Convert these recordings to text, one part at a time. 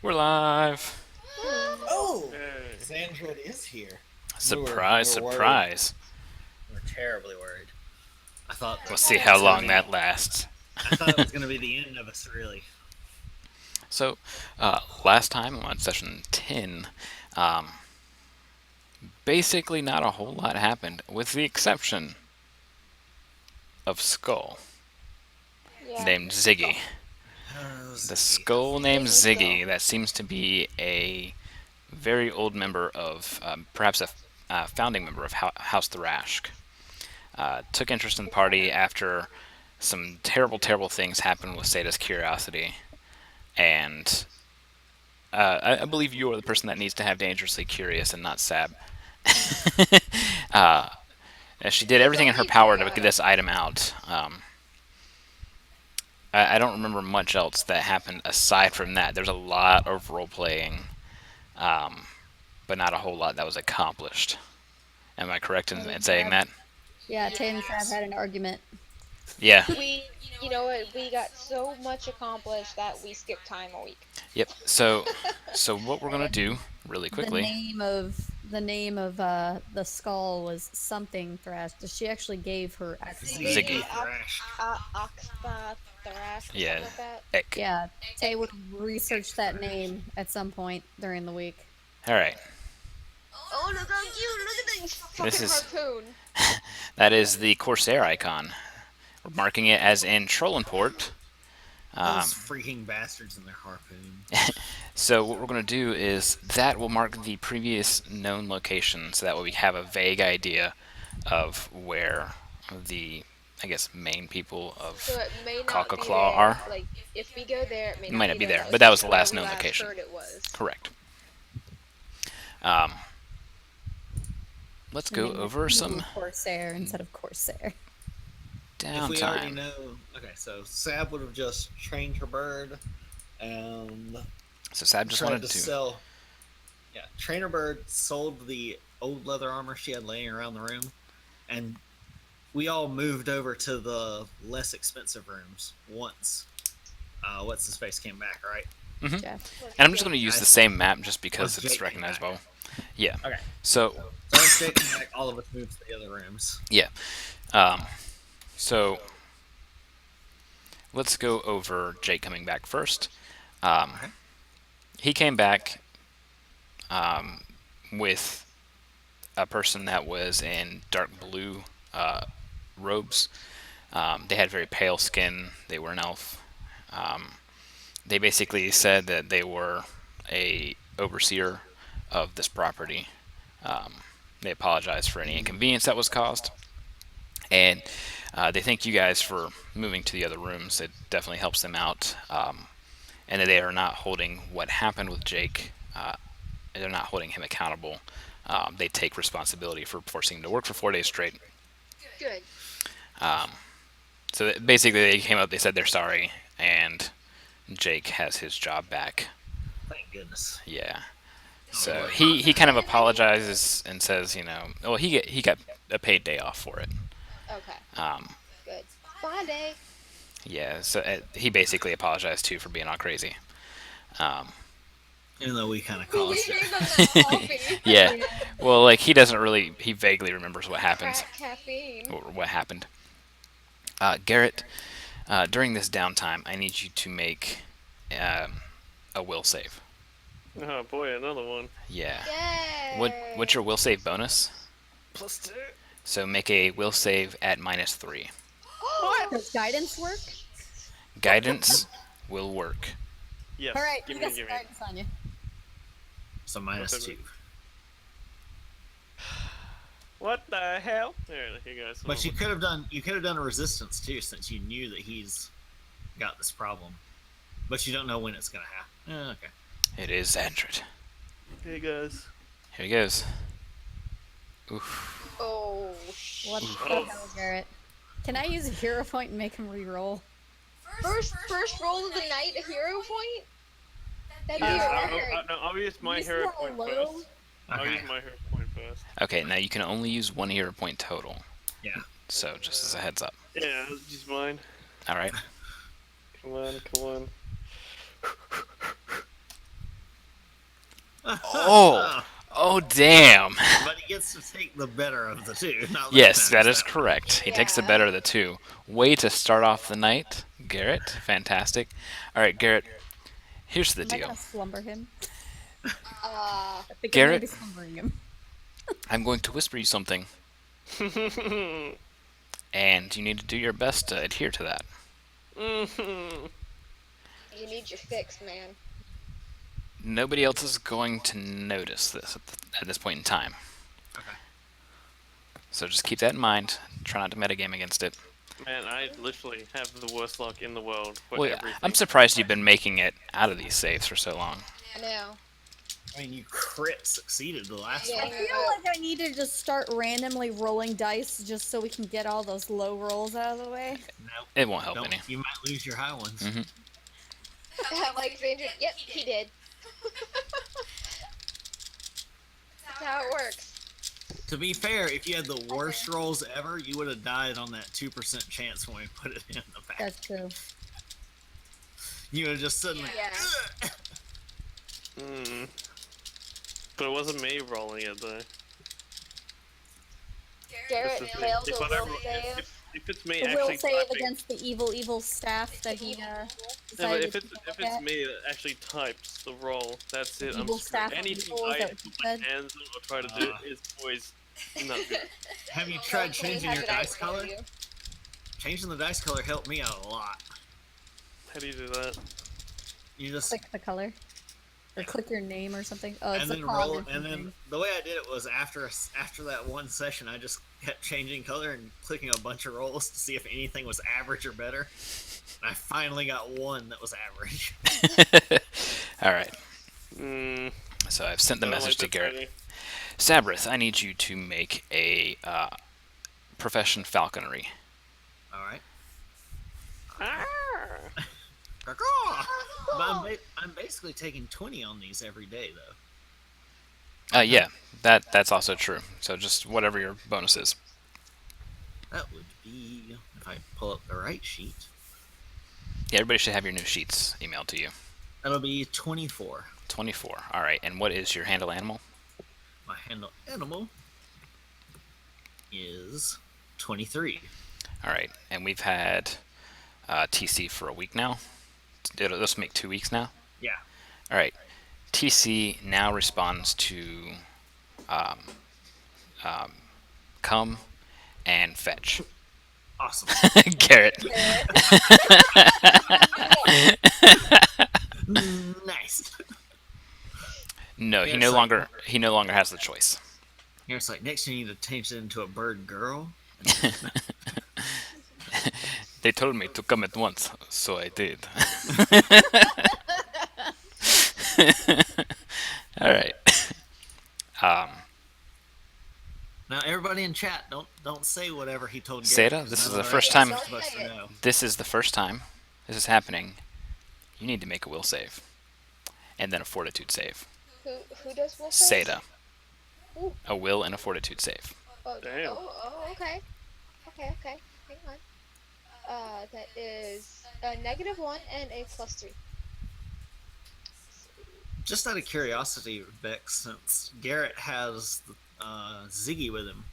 We're live. Oh, Hey. Sandra is here. We Surprise, were worried. surprise. We're terribly worried. I thought We'll see it how was gonna long be. that lasts. I thought it was gonna be the end of us, really. So, last time on session 10, um, basically not a whole lot happened, with the exception of Skull, Yeah. named Ziggy. Oh, The Ziggy. Skull named Ziggy Skull. Ziggy, that seems to be a very old member of, perhaps a founding member of House Thrashk. Took interest in the party after some terrible, terrible things happened with Sata's Curiosity, and I believe you are the person that needs to have Dangerously Curious and not Sab. uh, she did everything in her power to get this item out. I don't remember much else that happened aside from that. There's a lot of role playing, but not a whole lot that was accomplished. Am I correct in saying that? Yeah, Tay and Sav had an argument. Yeah. You know what? We got so much accomplished that we skipped time a week. Yep. So what we're gonna do really The quickly? name of the skull was something Thrash. She actually gave her actual Ziggy. Thrash. Oxpa Thrash. Yeah. Something like that. Eck. Yeah, Tay would research that name at some point during the week. All right. Oh, look at you! Look at this fucking This is- harpoon. That is the Corsair icon. We're marking it as in Trollenport. Those freaking bastards and their harpoon. So what we're going to do is that will mark the previous known location, so that way we have a vague idea of where the, I guess, main people of So it may not Cockaclaw be there. are. Like, if we go there, it Might not be there, That but that was just the last where we known location. Heard it was. Correct. Let's go over some Corsair instead of Corsair. If we already downtime. know, okay, so Sab would have just trained her bird and So Sab just tried wanted to to. sell. Yeah, trainer bird sold the old leather armor she had laying around the room, and we all moved over to the less expensive rooms once. What's his face came back, right? Jeff. And I'm just going to use the same map just because Once it's Jake came recognizable. Yeah. Okay. So So once Jake came back, all of us moved to the other rooms. yeah. So let's go over Jake coming back first. Okay. He came back with a person that was in dark blue robes. They had very pale skin. They were an elf. They basically said that they were a overseer of this property. They apologized for any inconvenience that was caused, and they thank you guys for moving to the other rooms. It definitely helps them out, and that they are not holding what happened with Jake. They're not holding him accountable. They take responsibility for forcing him to work for 4 days straight. Good. So basically, they came up. They said they're sorry, and Jake has his job back. Thank goodness. Yeah. So he kind of apologizes and says, well, he got a paid day off for it. Okay. Good. Fun day. Yeah. So he basically apologized too for being all crazy. Even though we kind of caused it. Coffee. Yeah. Well, like he doesn't really. He vaguely remembers what happens Crack caffeine. or what happened. Garrett, during this downtime, I need you to make a will save. Oh boy, another one. Yeah. Yay. What's your will save bonus? +2. So make a will save at -3. Does guidance work? Guidance will work. Yes. All right, Give you me, got some give me. guidance on you. So -2. What the hell? There, you guys. But you could have done a resistance too, since you knew that he's got this problem. But you don't know when it's gonna happen. Okay. It is Andred. Hey guys. Here he goes. Oof. Oh, what the hell, Garrett? Can I use a hero point and make him re-roll? First roll of the night, a hero point? That'd be Yeah, a I'll use my Use hero roll point low. first. I'll Okay. use my hero point first. Okay, now you can only use 1 hero point total. Yeah. So just as a heads up. Yeah, I'll use mine. All right. Come on, come on. Oh. Oh, damn. But he gets to take the better of the two. Not Yes, that that is matters correct. He takes the Yeah. better of the two. Way to start off the night, Garrett. Fantastic. All right, Garrett. Here's the Am I deal. gonna slumber him? Uh, I think I'm Garrett? gonna be slumbering him. I'm going to whisper you something, and you need to do your best to adhere to that. Mhm. you need your fix, man. Nobody else is going to notice this at this point in time. Okay. So just keep that in mind. Try not to metagame against it. Man, I literally have the worst luck in the world for Well, everything. I'm surprised you've been making it out of these saves for so long. I know. I mean, you crit succeeded the last Yeah. I one. feel like I need to just start randomly rolling dice just so we can get all those low rolls out of the way. Nope. It won't help Don't. any. You might lose your high ones. Mhm. like Xander. Yep, he did. That's how it works. To be fair, if you had the worst rolls ever, you would have died on that 2% chance when we put it in the back. That's true. You would have just suddenly. Yeah. Hmm. But it wasn't me rolling it though. Garrett This is- failed if a I will don't- save. if it's me The will actually save typing, against the evil staff that he yeah, but decided if to it's look if it's at. me that actually types the roll, that's it. I'm Evil screwed. staff Anything roll, is I that what you put my said? hands on or try to do is always not good. Have you tried Hopefully changing have your it out dice for color? you. Changing the dice color helped me out a lot. How do you do that? You just Click the color. Or click your name or something. Oh, it's and a then cog roll or it. And then something. the way I did it was after that one session, I just kept changing color and clicking a bunch of rolls to see if anything was average or better. And I finally got one that was average. All right. Mm, So I've sent the don't like message to this Garrett. already. Sabrith, I need you to make a profession falconry. All right. Ah! But I'm basically taking 20 on these every day, though. Yeah, that's also true. So just whatever your bonus is. That would be if I pull up the right sheet. Yeah, everybody should have your new sheets emailed to you. That'll be 24. 24. All right. And what is your handle animal? My handle animal is 23. All right. And we've had TC for a week now. This will make 2 weeks now. Yeah. All right. TC now responds to come and fetch. Awesome. Garrett. Nice. No, he Yeah, no so- longer has the choice. Here it's like next you need to change it into a bird girl. They told me to come at once, so I did. All right. Now everybody in chat, don't say whatever he told Say it Garrett, up. This 'cause is none the of first rest time- are supposed to know. This is the first time this is happening. You need to make a will save, and then a fortitude save. Who does will save? Seda. Ooh. A will and a fortitude save. Oh, Damn. oh, okay. Okay. Hang on. That is a -1 and a +3. Just out of curiosity, Beck, since Garrett has Ziggy with him,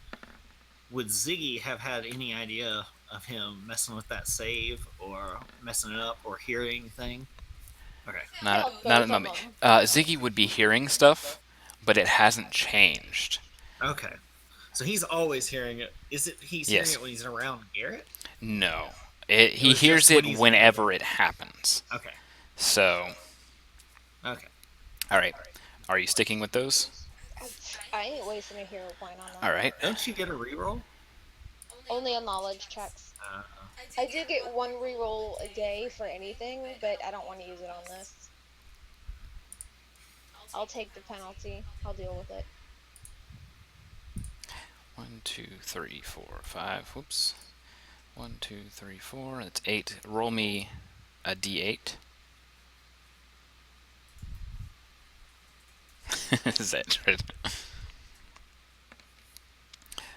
would Ziggy have had any idea of him messing with that save or messing it up or hearing anything? Okay. Not both at of the moment. them. Ziggy would be hearing stuff, but it hasn't changed. Okay. So he's always hearing it. Is it he's Yes. hearing it when he's around Garrett? No, It he was hears just when it he's whenever it happens. Okay. So, Okay. all right. Are you sticking with those? I ain't wasting a hero point on that. All right. Don't you get a reroll? Only on knowledge checks. I do get 1 reroll a day for anything, but I don't want to use it on this. I'll take the penalty. I'll deal with it. 1, 2, 3, 4, 5. Whoops. 1, 2, 3, 4. That's 8. Roll me a d8. Is that right?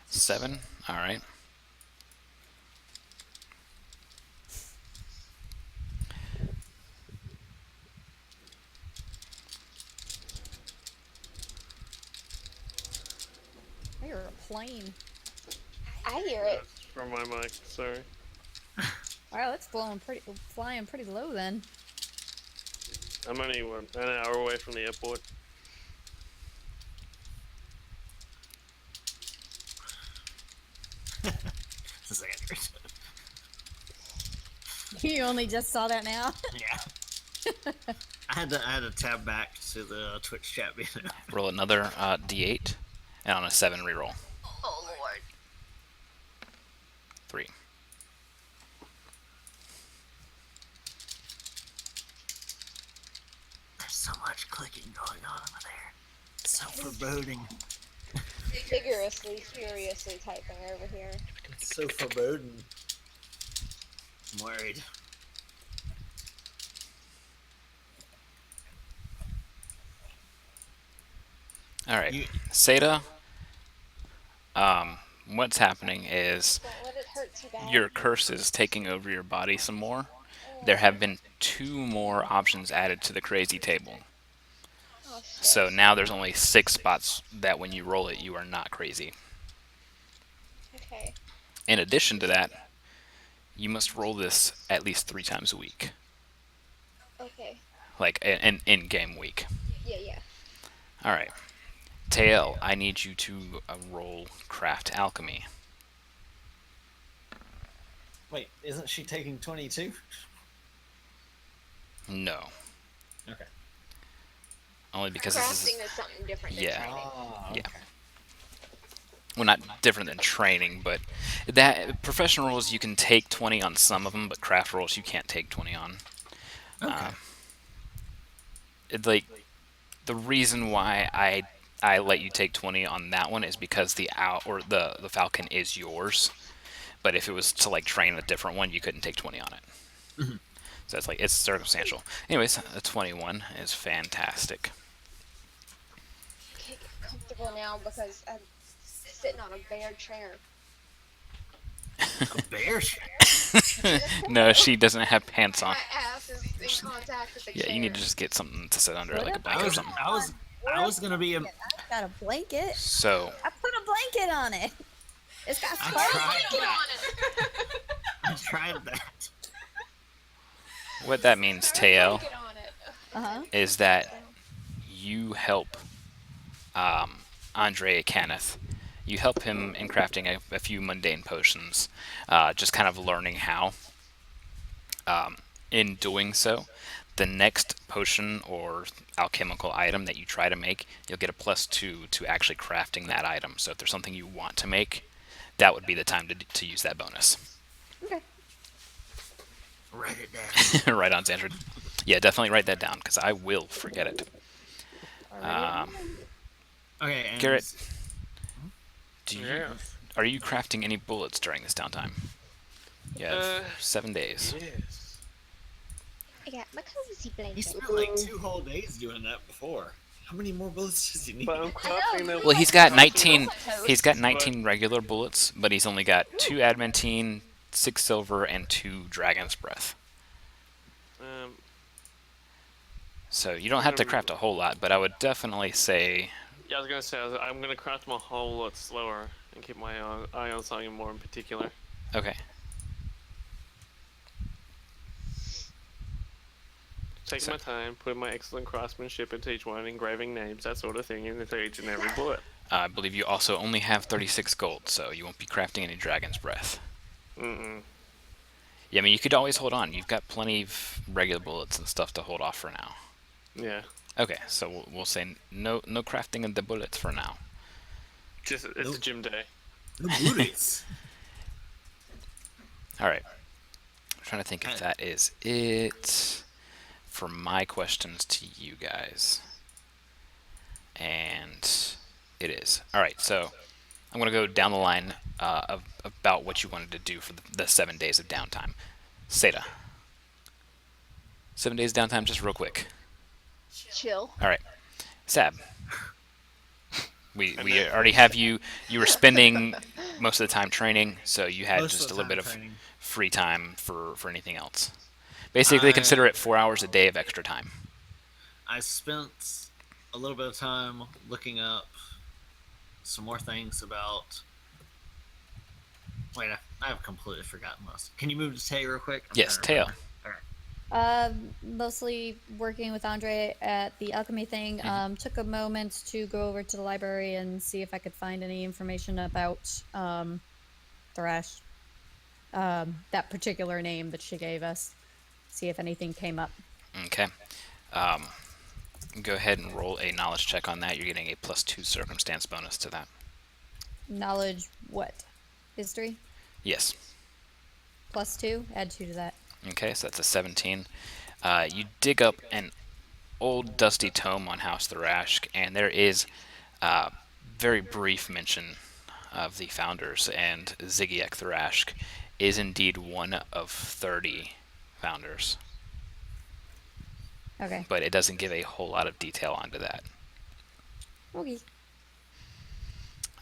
7. All right. plane. I hear it. That's from my mic. Sorry. Wow, it's flying pretty low then. I'm only an hour away from the airport. This is Andrew. You only just saw that now? Yeah. I had to tab back to the Twitch chat. Roll another d8, and on a 7 reroll. Oh lord. 3. There's so much clicking going on over there. It's so foreboding. Vigorously, furiously typing over here. It's so foreboding. I'm worried. All right, You- Seda. What's happening is Don't let it hurt too bad. your curse is taking over your body some more. There have been 2 more options added to the crazy table. Oh, shit. So now there's only 6 spots that when you roll it, you are not crazy. Okay. In addition to that, you must roll this at least 3 times a week, Okay. like an in-game week. Yeah. All right, Tael, I need you to roll craft alchemy. Wait, isn't she taking 22? No, Okay. only because this is Crafting is something different than Yeah. training. Ah, Yeah. okay. well, not different than training, but that professional roles you can take 20 on some of them, but craft roles you can't take 20 on. Okay. Like the reason why I let you take 20 on that one is because the falcon is yours, but if it was to like train a different one, you couldn't take 20 on it. So it's circumstantial. Anyways, a 21 is fantastic. I can't get comfortable now because I'm sitting on a bare chair. A bear shit. No, she doesn't have pants on. My ass is in contact with the chair. Yeah, you need to just get something to sit under, like a I blanket or was, something. I was gonna be a. I got a blanket. So I put a blanket on it. It's got I fur. tried Get that. on it. I tried that. what that means, Tael, Get on it. Uh-huh. is that you help Andre Canneth. You help him in crafting a few mundane potions, just kind of learning how. In doing so, the next potion or alchemical item that you try to make, you'll get a +2 to actually crafting that item. So if there's something you want to make, that would be the time to use that bonus. Okay. Write it down. Right on, Sandra. Yeah, definitely write that down, because I will forget it. Okay, and Garrett, Yeah. are you crafting any bullets during this downtime? Yeah, 7 days. Yes. I got my cozy he blanket. spent like 2 whole days doing that before. How many more bullets does he need? But I'm crafting them. Well, he's got 19. He's got 19 regular bullets, but he's only got 2 adamantine, 6 silver, and 2 dragon's breath. So you don't have to craft a whole lot, but I would definitely say Yeah, I was gonna say I'm gonna craft them a whole lot slower and keep my eye on something more in particular. okay. Taking So- my time, putting my excellent craftsmanship into each one, engraving names, that sort of thing, into each and every bullet. I believe you also only have 36 gold, so you won't be crafting any dragon's breath. Mm-mm. Yeah, I mean you could always hold on. You've got plenty of regular bullets and stuff to hold off for now. Yeah. Okay, so we'll say no crafting of the bullets for now. Just it's a Nope. gym day. No bullets. All right. I'm trying to think if that is it for my questions to you guys. And it is. All right, so I'm going to go down the line about what you wanted to do for the 7 days of downtime. Seda. 7 days downtime, just real quick. Chill. All right. Sab. We already have you. You were spending most of the time training, so you had Most of just the a little bit time of training. free time for anything else. Basically, consider it 4 hours a day of extra time. I spent a little bit of time looking up some more things about. Wait, I've completely forgotten this. Can you move to Tay real quick? I'm Yes, trying to Tail. remember. All right. Mostly working with Andre at the alchemy thing. Took a moment to go over to the library and see if I could find any information about Thrash. That particular name that she gave us. See if anything came up. Okay. Go ahead and roll a knowledge check on that. You're getting a +2 circumstance bonus to that. Knowledge what? History? Yes. +2? Add 2 to that. Okay, so that's a 17. You dig up an old dusty tome on House Thrashk, and there is very brief mention of the founders, and Zygiek Thrashk is indeed one of 30 founders, Okay. but it doesn't give a whole lot of detail onto that. Okay.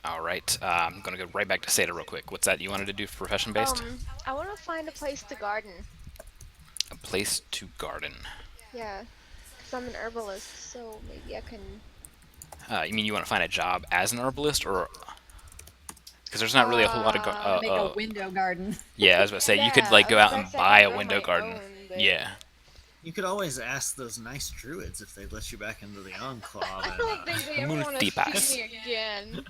All right, I'm going to go right back to Seda real quick. What's that you wanted to do for profession-based? I want to find a place to garden. A place to garden. Yeah, because I'm an herbalist, so maybe I can. You mean you want to find a job as an herbalist, or because there's not really a whole lot of Make a window garden. yeah, I was about to say you could like go out and buy a window garden. Yeah. You could always ask those nice druids if they'd let you back into the enclave. I don't think they ever want to Multipass. see me again.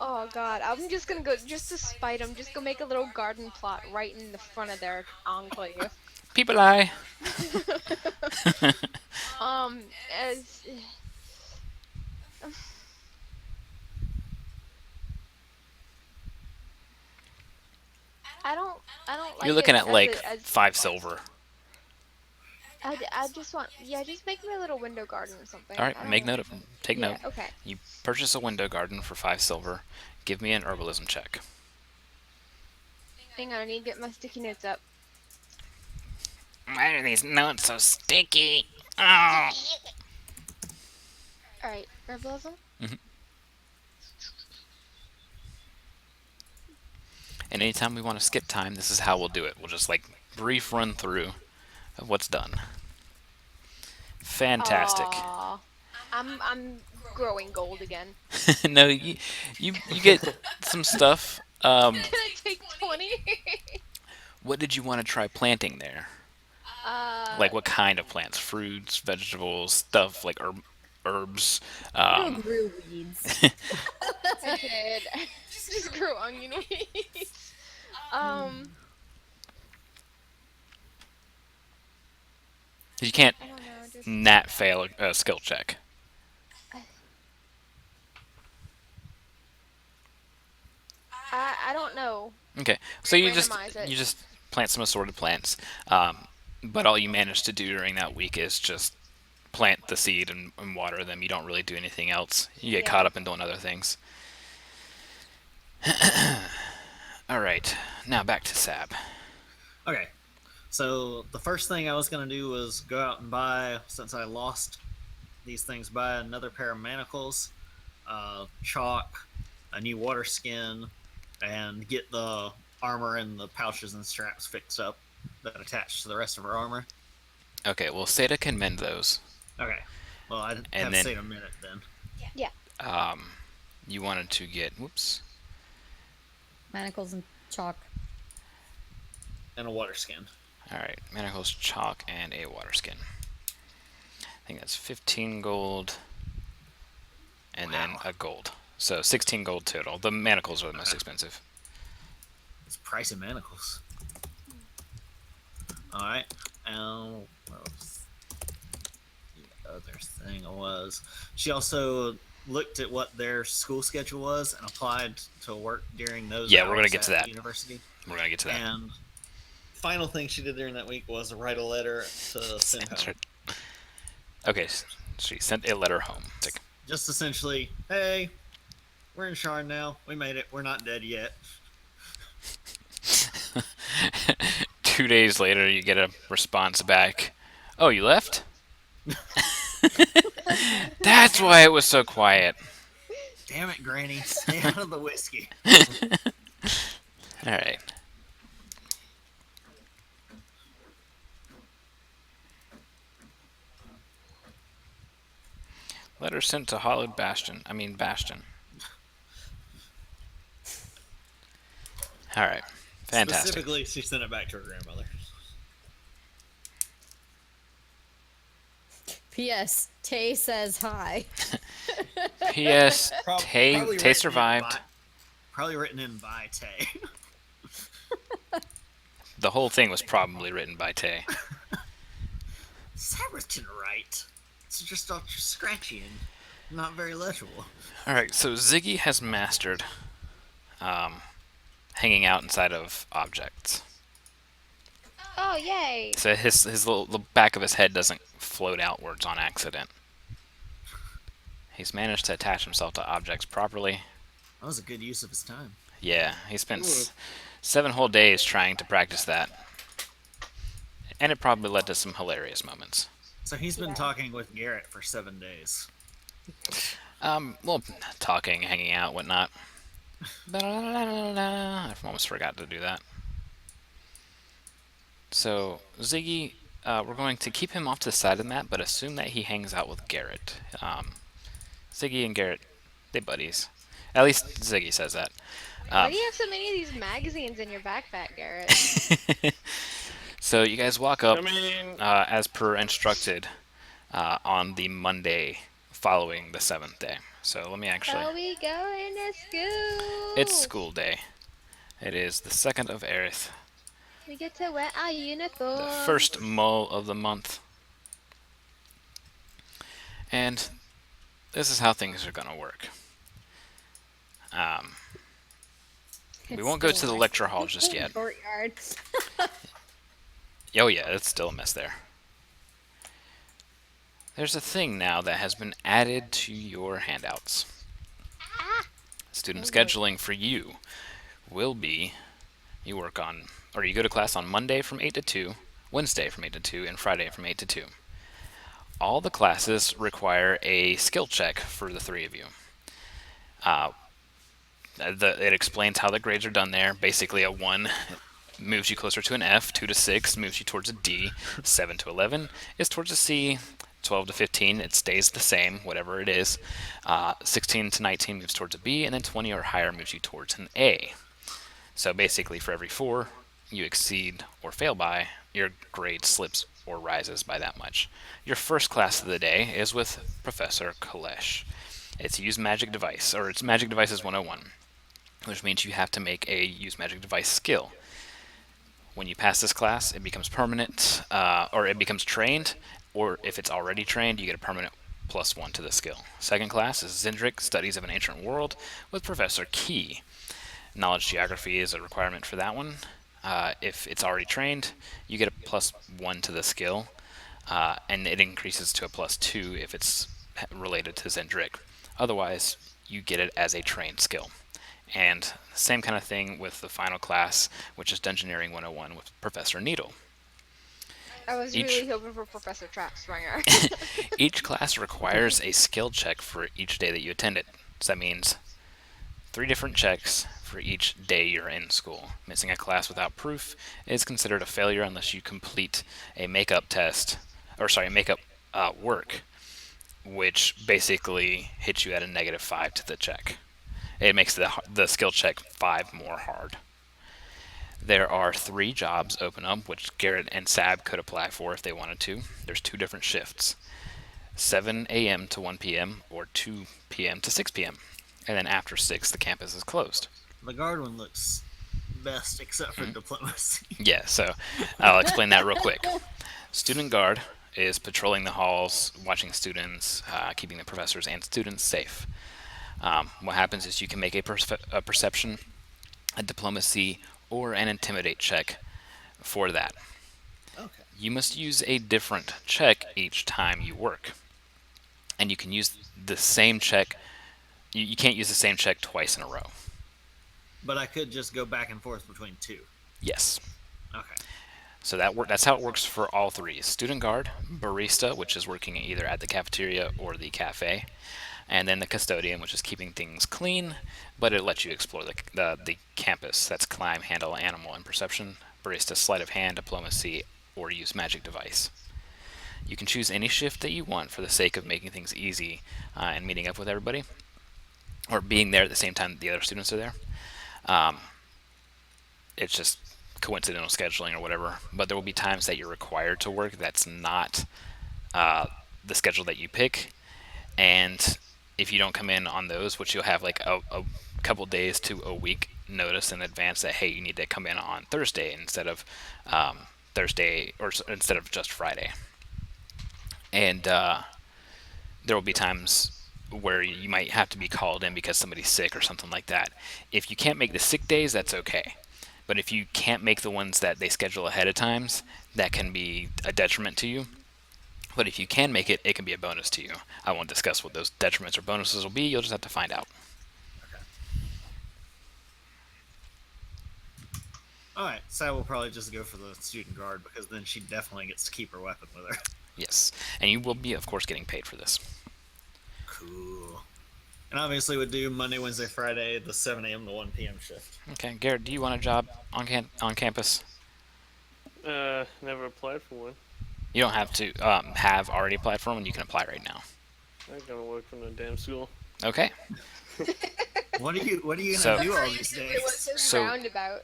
Oh god, I'm just gonna go, just to spite them, just go make a little garden plot right in the front of their enclave. People lie. As... I don't like You're looking it at as like a- as- 5 silver. I just want, just make me a little window garden or something. All right, I don't- make note of take yeah, note. Okay. You purchase a window garden for 5 silver. Give me an herbalism check. Hang on, I need to get my sticky notes up. Why are these notes so sticky? Oh. Alright, herbalism? And anytime we want to skip time, this is how we'll do it. We'll just like brief run through of what's done. Fantastic. Aw. I'm growing gold again. No, you get some stuff. Can I take 20? What did you want to try planting there? Like what kind of plants? Fruits, vegetables, stuff like herbs. Grew weeds. I did. Just grew onion weeds. You can't I don't know. Just nat fail a skill check. I don't know. Okay, so you Randomize it. just plant some assorted plants, but all you manage to do during that week is just plant the seed and water them. You don't really do anything else. You get Yeah. caught up in doing other things. All right, now back to Sab. Okay, so the first thing I was gonna do was go out and buy, since I lost these things, buy another pair of manacles, chalk, a new water skin, and get the armor and the pouches and straps fixed up that attach to the rest of her armor. Okay, well, Seda can mend those. Okay, well I And have to then- say in a minute then. You wanted to get, whoops, Manacles and chalk. And a water skin. all right, manacles, chalk, and a water skin. I think that's 15 gold, and then Wow. a gold. So 16 gold total. The manacles are the most expensive. It's pricey manacles. Alright, and what else? The other thing was, she also looked at what their school schedule was and applied to work during those Yeah, we're gonna hours get to at that. University. We're gonna get to that. And final thing she did during that week was write a letter to send That's home. right. Okay, she sent a letter home. It's like, Just essentially, hey, we're in Sharn now. We made it. We're not dead yet. 2 days later, you get a response back. Oh, you left? That's why it was so quiet. Damn it, Granny. Stay out of the whiskey. All right. Letter sent to Hollowed Bastion. Bastion. All right. Fantastic. Specifically, she sent it back to her grandmother. P.S. Tay says hi. P.S. Prob- Tay probably written in survived. Probably written in by Tay. The whole thing was probably written by Tay. Sabbath can write. It's just all scratchy and not very legible. All right, so Ziggy has mastered hanging out inside of objects. Oh, yay! So his little the back of his head doesn't float outwards on accident. He's managed to attach himself to objects properly. That was a good use of his time. Yeah, he spent Ooh. 7 whole days trying to practice that. And it probably led to some hilarious moments. So he's been talking with Garrett for 7 days. Well, talking, hanging out, whatnot. I almost forgot to do that. So, Ziggy, we're going to keep him off to the side of the map, but assume that he hangs out with Garrett. Ziggy and Garrett, they buddies. At least Ziggy says that. Why do you have so many of these magazines in your backpack, Garrett? So you guys walk up I mean, as per instructed on the Monday following the 7th day. So let me actually... Are we going to school? It's school day. It is the 2nd of Aerith, We get to wear our uniform. the first mull of the month. And this is how things are going to work. We won't go to the lecture hall just yet. Courtyard. Oh yeah, it's still a mess there. There's a thing now that has been added to your handouts. Student scheduling for you will be, you work on, or you go to class on Monday from 8 to 2, Wednesday from 8 to 2, and Friday from 8 to 2. All the classes require a skill check for the 3 of you. It explains how the grades are done there. Basically, a 1 moves you closer to an F, 2 to 6 moves you towards a D, 7 to 11 is towards a C, 12 to 15 it stays the same, whatever it is, 16 to 19 moves towards a B, and then 20 or higher moves you towards an A. So basically, for every 4 you exceed or fail by, your grade slips or rises by that much. Your first class of the day is with Professor Kalesh. It's Use Magic Device, or it's Magic Devices 101, which means you have to make a Use Magic Device skill. When you pass this class, it becomes permanent, or it becomes trained, or if it's already trained, you get a permanent +1 to the skill. Second class is Zindric, Studies of an Ancient World, with Professor Key. Knowledge Geography is a requirement for that one. If it's already trained, you get a +1 to the skill, and it increases to a +2 if it's related to Zindric. Otherwise, you get it as a trained skill. And same kind of thing with the final class, which is Dungeoneering 101 with Professor Needle. I was Each- really hoping for Professor Trackspringer. Each class requires a skill check for each day that you attend it. So that means 3 different checks for each day you're in school. Missing a class without proof is considered a failure unless you complete a makeup test, or sorry, makeup work, which basically hits you at a -5 to the check. It makes the skill check 5 more hard. There are 3 jobs open up, which Garrett and Sab could apply for if they wanted to. There's 2 different shifts, 7 a.m. to 1 p.m. or 2 p.m. to 6 p.m. And then after 6, the campus is closed. The guard one looks best, except for diplomacy. Yeah, so I'll explain that real quick. Student guard is patrolling the halls, watching students, keeping the professors and students safe. What happens is you can make a perception, a diplomacy, or an intimidate check for that. Okay. You must use a different check each time you work. And you can use the same check. You can't use the same check twice in a row. But I could just go back and forth between 2. Yes. Okay. So that's how it works for all 3. Student guard, barista, which is working either at the cafeteria or the cafe, and then the custodian, which is keeping things clean, but it lets you explore the campus. That's climb, handle, animal, and perception. Barista, sleight of hand, diplomacy, or use magic device. You can choose any shift that you want for the sake of making things easy and meeting up with everybody, or being there at the same time that the other students are there. it's just coincidental scheduling or whatever. But there will be times that you're required to work that's not the schedule that you pick, and if you don't come in on those, which you'll have like a couple days to a week notice in advance that hey, you need to come in on Thursday instead of Thursday or instead of just Friday, and there will be times where you might have to be called in because somebody's sick or something like that. If you can't make the sick days, that's okay. But if you can't make the ones that they schedule ahead of times, that can be a detriment to you. But if you can make it, it can be a bonus to you. I won't discuss what those detriments or bonuses will be. You'll just have to find out. All right, so we'll probably just go for the student guard because then she definitely gets to keep her weapon with her. Yes. And you will be, of course, getting paid for this. Cool. And obviously, we'd do Monday, Wednesday, Friday, the 7 a.m. to 1 p.m. shift. Okay. Garrett, do you want a job on campus? Never applied for one. You don't have to have already applied for one. You can apply right now. I gotta work from the damn school. Okay. What are you gonna So- do all these It was days? his So- roundabout.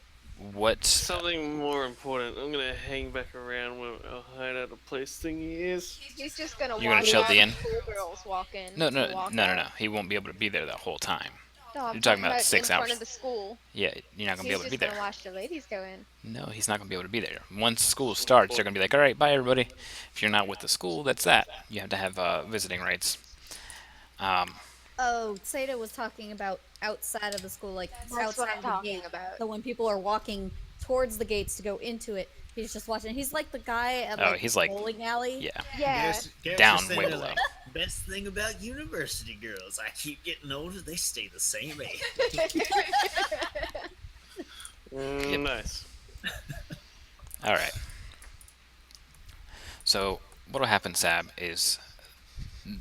What? Something more important. I'm gonna hang back around where a hideout a place thingy is. He's just gonna You're gonna watch chill all at the inn? Schoolgirls walk in. No. to walk out. He won't be able to be there the whole time. No, I'm You're talking about 6 in hours. front of the school. Yeah, you're not gonna be He's able to be just gonna there. watch the ladies go in. No, he's not gonna be able to be there. Once school starts, they're gonna be like, "All right, bye, everybody." If you're not with the school, that's that. You have to have visiting rights. Oh, Seda was talking about outside of the school, like That's what outside I'm of the talking gate. about. So when people are walking towards the gates to go into it, he's just watching. He's like the guy at Oh, like he's the like- bowling alley. Yeah. Yeah. Garrett's Down just sitting way there below. like, best thing about university girls, I keep getting older, they stay the same age. Nice. All right. So what'll happen, Sab, is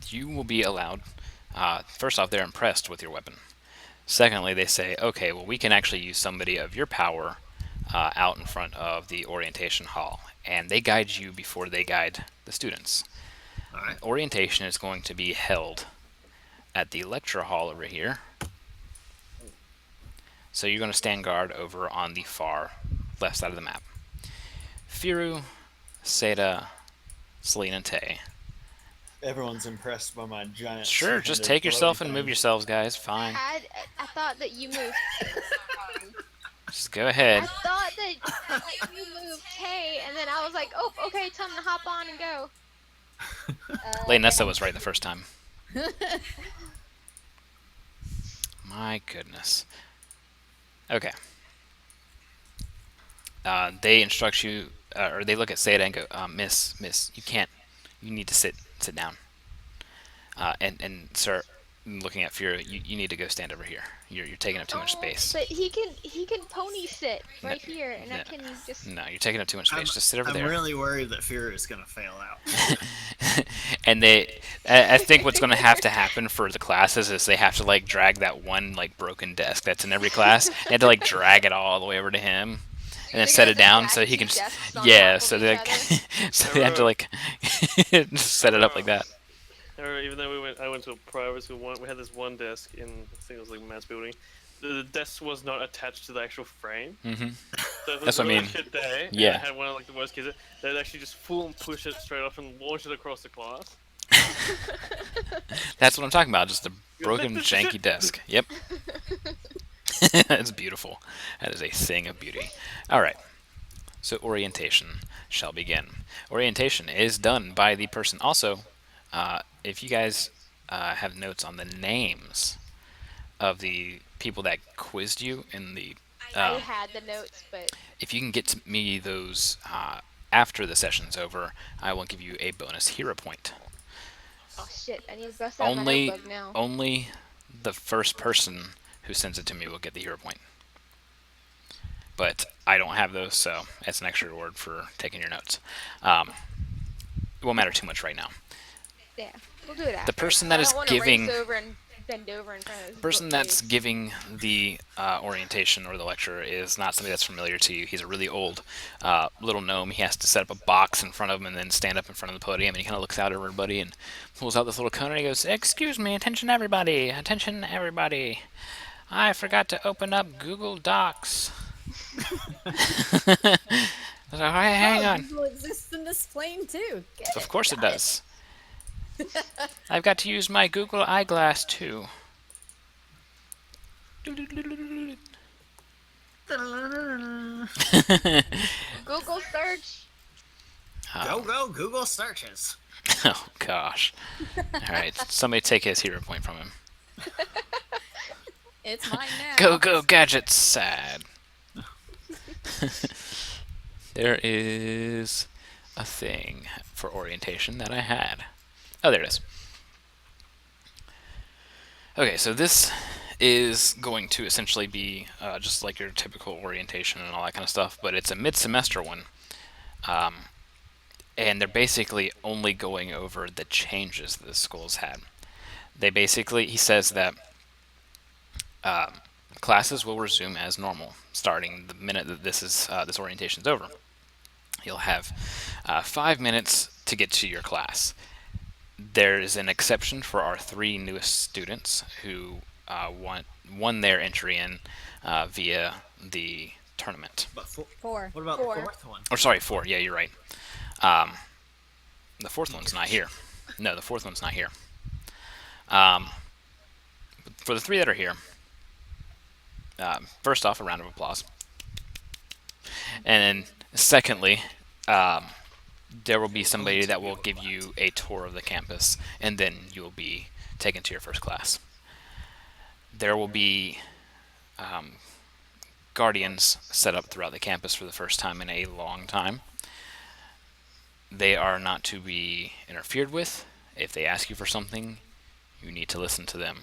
you will be allowed. First off, they're impressed with your weapon. Secondly, they say, okay, well, we can actually use somebody of your power out in front of the orientation hall, and they guide you before they guide the students. All right. Orientation is going to be held at the lecture hall over here. So you're going to stand guard over on the far left side of the map. Firu, Seda, Celine, and Tay. Everyone's impressed by my giant. Sure, just 200 take yourself floaty and move thing. yourselves, guys. Fine. I thought that you moved. Just go ahead. I thought that you moved Tay, and then I was like, oh, okay, time to hop on and go. Leonessa was right the first time. My goodness. Okay. They instruct you, or they look at Seda and go, Miss, you can't. You need to sit down. And sir, looking at Fura, you need to go stand over here. You're taking up too much space. But he can pony sit right No, here, and I no. can just. No, you're taking up too much space. Just sit over I'm there. really worried that Fury is going to fail out. And I think what's going to have to happen for the classes is they have to like drag that one like broken desk that's in every class. They have to like drag it all the way over to him, and then They're set gonna it down stack so he two can just desks on yeah. top So of they each like so they have to like just set it up like that. I remember even though I went to a private school, we had this one desk in, I think it was like mass building. The desk was not attached to the actual frame. Hmm. So if it That's was what I really mean. shit day, and Yeah. I had one of like the worst kids, they'd actually just full and push it straight up and launch it across the class. That's what I'm talking about. Just a broken, janky desk. Yep. It's beautiful. That is a thing of beauty. All right. So orientation shall begin. Orientation is done by the person. Also, if you guys have notes on the names of the people that quizzed you in the, I had the notes, but if you can get to me those after the session's over, I will give you a bonus hero point. oh shit, I need to bust out my Only, notebook now. only the first person who sends it to me will get the hero point. But I don't have those, so that's an extra reward for taking your notes. It won't matter too much right now. Yeah, we'll do it after. person that I is don't wanna giving- race over and bend over in front of this The person that's bookcase. giving the orientation or the lecture is not somebody that's familiar to you. He's a really old little gnome. He has to set up a box in front of him and then stand up in front of the podium, and he kind of looks out at everybody and pulls out this little cone and he goes, "Excuse me, attention everybody, attention everybody. I forgot to open up Google Docs." So, hang on. Google exists in this plane too. Get Of it, course it got does. I've got to use my Google eyeglass too. Google search. Go, Google searches. Oh gosh. All right, somebody take his hero point from him. It's mine now. Go gadgets. Sad. There is a thing for orientation that I had. Oh, there it is. Okay, so this is going to essentially be just like your typical orientation and all that kind of stuff, but it's a mid-semester one. And they're basically only going over the changes that the school's had. They basically, he says that classes will resume as normal starting the minute that this orientation is over. You'll have 5 minutes to get to your class. There is an exception for our 3 newest students who won their entry in via the tournament. But Four. what about Four. the fourth one? Or sorry, 4. Yeah, you're right. The 4th one's not here. No, the 4th one's not here. For the 3 that are here, first off, a round of applause. And then, secondly, there will be somebody that will give you a tour of the campus, and then you will be taken to your first class. There will be guardians set up throughout the campus for the first time in a long time. They are not to be interfered with. If they ask you for something, you need to listen to them.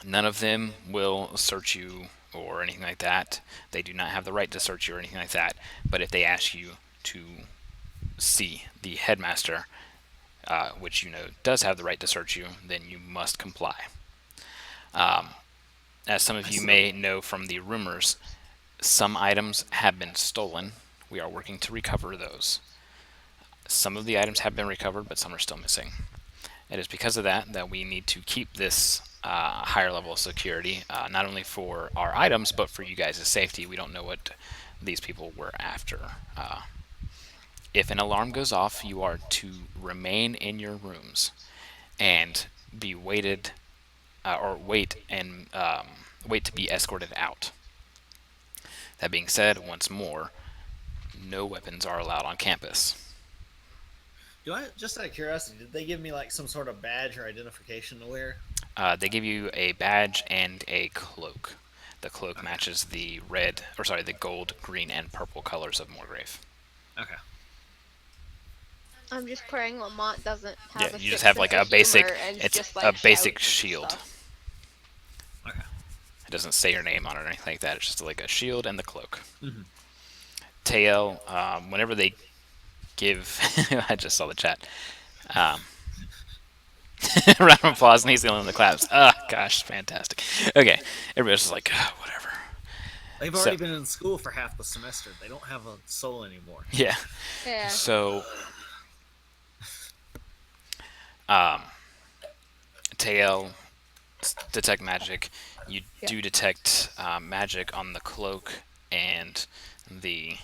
None of them will search you or anything like that. They do not have the right to search you or anything like that. But if they ask you to see the headmaster, which you know does have the right to search you, then you must comply. As some of you may know from the rumors, some items have been stolen. We are working to recover those. Some of the items have been recovered, but some are still missing. It is because of that we need to keep this higher level of security, not only for our items, but for you guys' safety. We don't know what these people were after. If an alarm goes off, you are to remain in your rooms and be waited, or wait to be escorted out. That being said, once more, no weapons are allowed on campus. Just out of curiosity, did they give me like some sort of badge or identification to wear? They give you a badge and a cloak. The cloak matches the gold, green, and purple colors of Morgrave. Okay. I'm just praying Lamont doesn't have Yeah, a you just sick have like sense a of basic. humor and It's just, a like, basic shouts and shield. stuff. Okay. It doesn't say your name on it or anything like that. It's just like a shield and the cloak. Mm-hmm. Tael, whenever they give, I just saw the chat. Round of applause, and he's the only one that claps. Oh gosh, fantastic. Okay, everybody's just like, whatever. They've already been in school for half the semester. They don't have a soul anymore. Yeah. Yeah. So, Tael, detect magic. You do detect magic on the cloak and the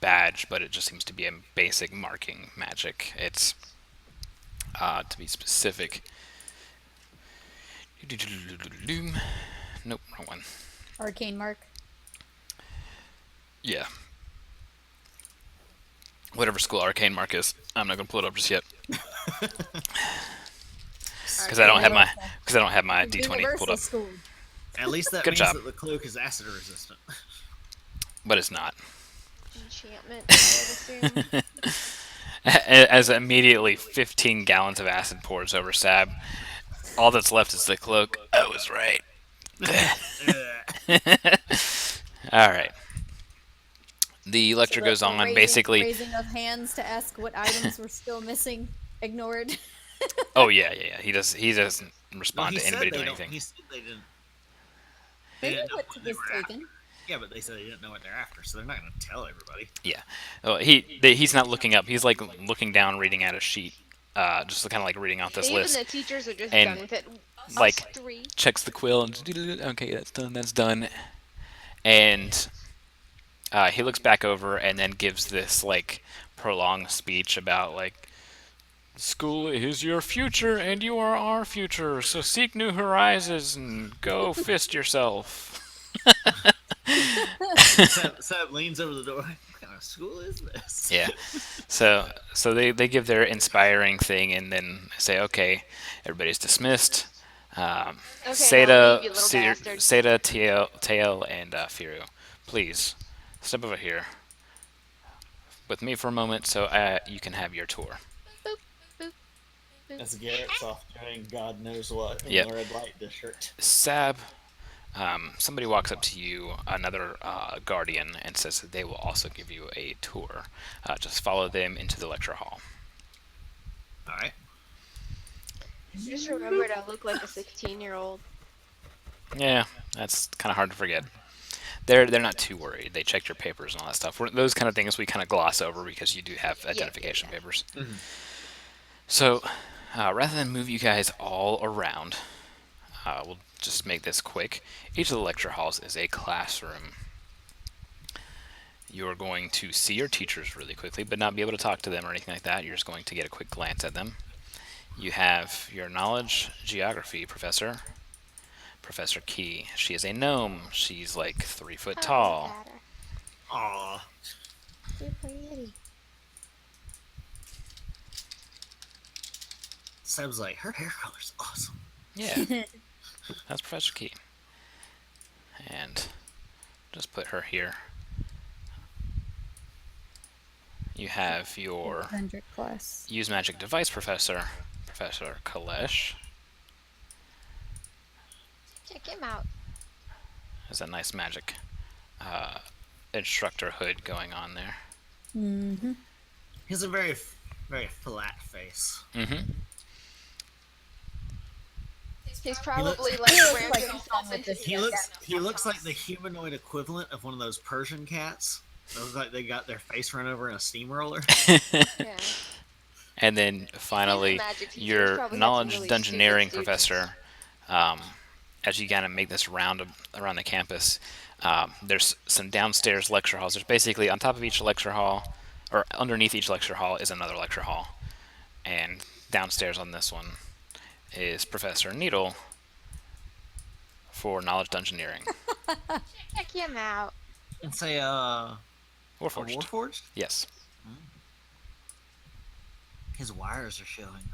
badge, but it just seems to be a basic marking magic. It's to be specific. Nope, wrong one. Arcane mark. Yeah. Whatever school arcane mark is, I'm not gonna pull it up just yet because I don't have my D20 pulled Universal up, school. At least that Good means job. that the cloak is acid resistant. but it's not. Enchantment, I would assume. As immediately 15 gallons of acid pours over Sab, all that's left is the cloak. I was right. All right. The lecture So goes the on. Basically, raising of hands to ask what items were still missing. Ignored. oh yeah. He doesn't No, respond he to said anybody they doing don't- anything. He said they didn't. They knew didn't know what they was were after. taken. Yeah, but they said they didn't know what they're after, so they're not going to tell everybody. Yeah. Oh, he's not looking up. He's like looking down, reading out a sheet. just kind of like reading out this Even list. the teachers are just And, done with it. like, Us three. checks the quill and okay, that's done, that's done. And he looks back over and then gives this like prolonged speech about like school is your future and you are our future, so seek new horizons and go fist yourself. Seb leans over the door. What kind of school is this? Yeah. So they give their inspiring thing and then say, okay, everybody's dismissed. Okay, now Seda, leave, you little bastard. Seda, Tail, and Firu, please step over here with me for a moment so you can have your tour. Boop, boop, boop. As Garrett's off doing God knows what in Yep. the red light district. Sab, somebody walks up to you, another guardian, and says that they will also give you a tour. Just follow them into the lecture hall. All right. Just remembered I look like a 16-year-old. Yeah, that's kind of hard to forget. They're not too worried. They checked your papers and all that stuff. Those kind of things we kind of gloss over because you do have identification papers. Mhm. So, rather than move you guys all around, we'll just make this quick. Each of the lecture halls is a classroom. You're going to see your teachers really quickly, but not be able to talk to them or anything like that. You're just going to get a quick glance at them. You have your knowledge geography professor, Professor Key. She is a gnome. She's like 3 foot tall. Aw. You're pretty. Seb's like, her hair color's awesome. Yeah, that's Professor Key. And just put her here. You have your 100 class. use magic device professor, Professor Kalesh. Check him out. There's a nice magic instructor hood going on there. Mm-hmm. He has a very, very flat face. Mm-hmm. He's probably like looks wearing like himself someone into with this- He looks like the humanoid equivalent of one of those Persian cats. It looks like they got their face run over in a steamroller. Yeah. And then finally, magic teachers your probably have knowledge some really dungeoneering stupid professor. As you kind of make this round around the campus, there's some downstairs lecture halls. There's basically on top of each lecture hall, or underneath each lecture hall, is another lecture hall. And downstairs on this one is Professor Needle for knowledge dungeoneering. Check him out. And say, Warforged. Warforged? Yes. His wires are showing.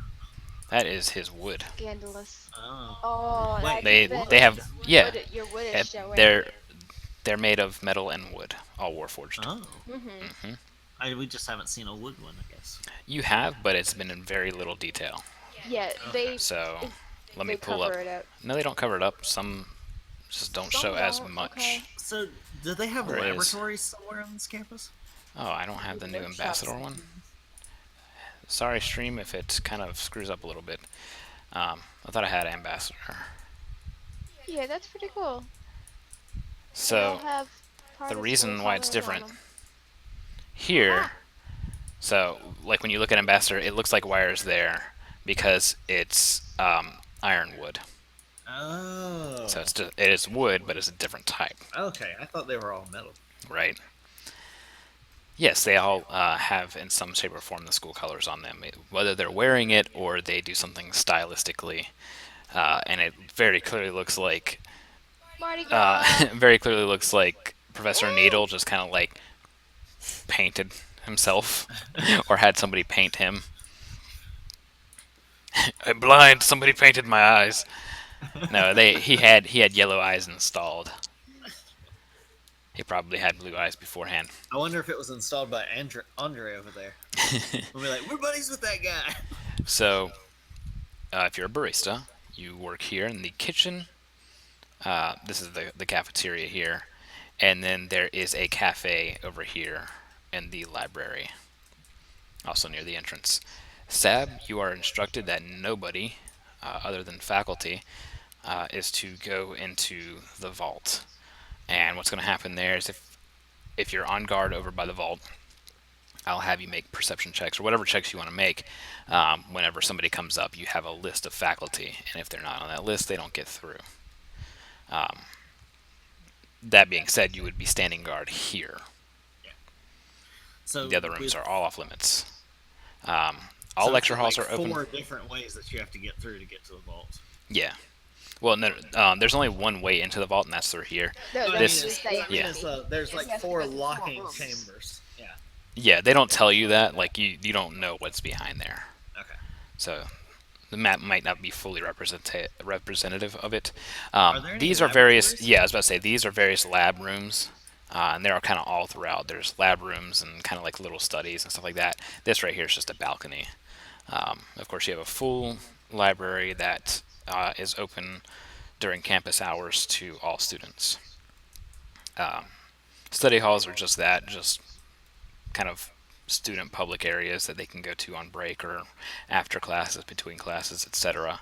That is his wood. Scandalous. Oh. Oh, Wait, They have your wood eh, is showing. they're made of metal and wood, all warforged. Oh. Mm-hmm. We just haven't seen a wood one, I guess. You have, but it's been in very little detail. Yeah, they So let me they pull cover up. it up. No, they don't cover it up. Some just don't Some show as don't, much. okay. So, do they have Where is- laboratories somewhere on this campus? Oh, I don't have the new Workshops. ambassador one. Sorry, stream, if it kind of screws up a little bit. I thought I had ambassador. Yeah, that's pretty cool. They So all have part the of reason school why it's colors on different 'em. here, so like when you look at ambassador, it looks like wires there because it's ironwood. Oh. So it is wood, but it's a different type, Okay, I thought they were all metal. right? Yes, they all have in some shape or form the school colors on them, whether they're wearing it or they do something stylistically. And it very clearly looks like Mardi Gras. very clearly looks like Professor Needle just kind of like painted himself or had somebody paint him. I'm blind. Somebody painted my eyes. No, he had yellow eyes installed. He probably had blue eyes beforehand. I wonder if it was installed by Andre over there. We'll be like, we're buddies with that guy. So, if you're a barista, you work here in the kitchen. This is the cafeteria here. And then there is a cafe over here in the library, also near the entrance. Sab, you are instructed that nobody, other than faculty, is to go into the vault. And what's going to happen there is if you're on guard over by the vault, I'll have you make perception checks or whatever checks you want to make. Whenever somebody comes up, you have a list of faculty, and if they're not on that list, they don't get through. That being said, you would be standing guard here. So The other rooms with- are all off limits. All so lecture it's halls like are open. 4 different ways that you have to get through to get to the vault. Yeah. Well, no, there's only one way into the vault, and that's through here. No, I mean, This- it's- say I mean, yeah. it's, there's like Yes, 4 because it's locking rooms. chambers. Yeah. Yeah, they don't tell you that. Like you don't know what's behind there. Okay. So the map might not be fully representative of it. Are there any These are various. laboratories? Yeah, I was about to say these are various lab rooms, and they're kind of all throughout. There's lab rooms and kind of like little studies and stuff like that. This right here is just a balcony. Of course, you have a full library that is open during campus hours to all students. Study halls are just that, just kind of student public areas that they can go to on break or after classes, between classes, etc.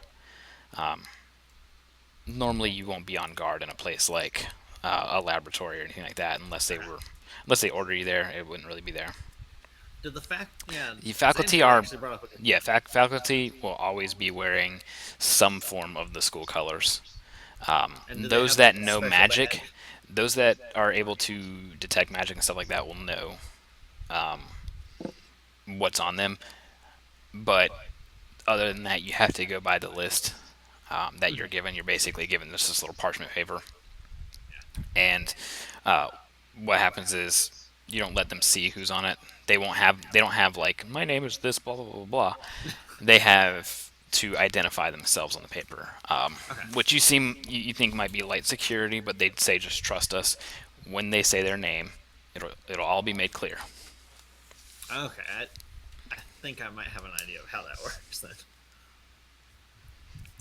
Normally, you won't be on guard in a place like a laboratory or anything like that, unless they order you there. It wouldn't really be there. Did the The faculty Sandra are- actually brought up a good Yeah, faculty will always be wearing some form of the school colors. And do they Those have, that like, a know special magic, badge? those that are able to detect magic and stuff like that will know what's on them. But other than that, you have to go by the list that you're given. You're basically given this little parchment paper, and what happens is you don't let them see who's on it. They don't have like, my name is this, blah blah blah blah. They have to identify themselves on the paper, which you think might be light security, but they'd say just trust us. When they say their name, it'll all be made clear. Okay, I think I might have an idea of how that works then.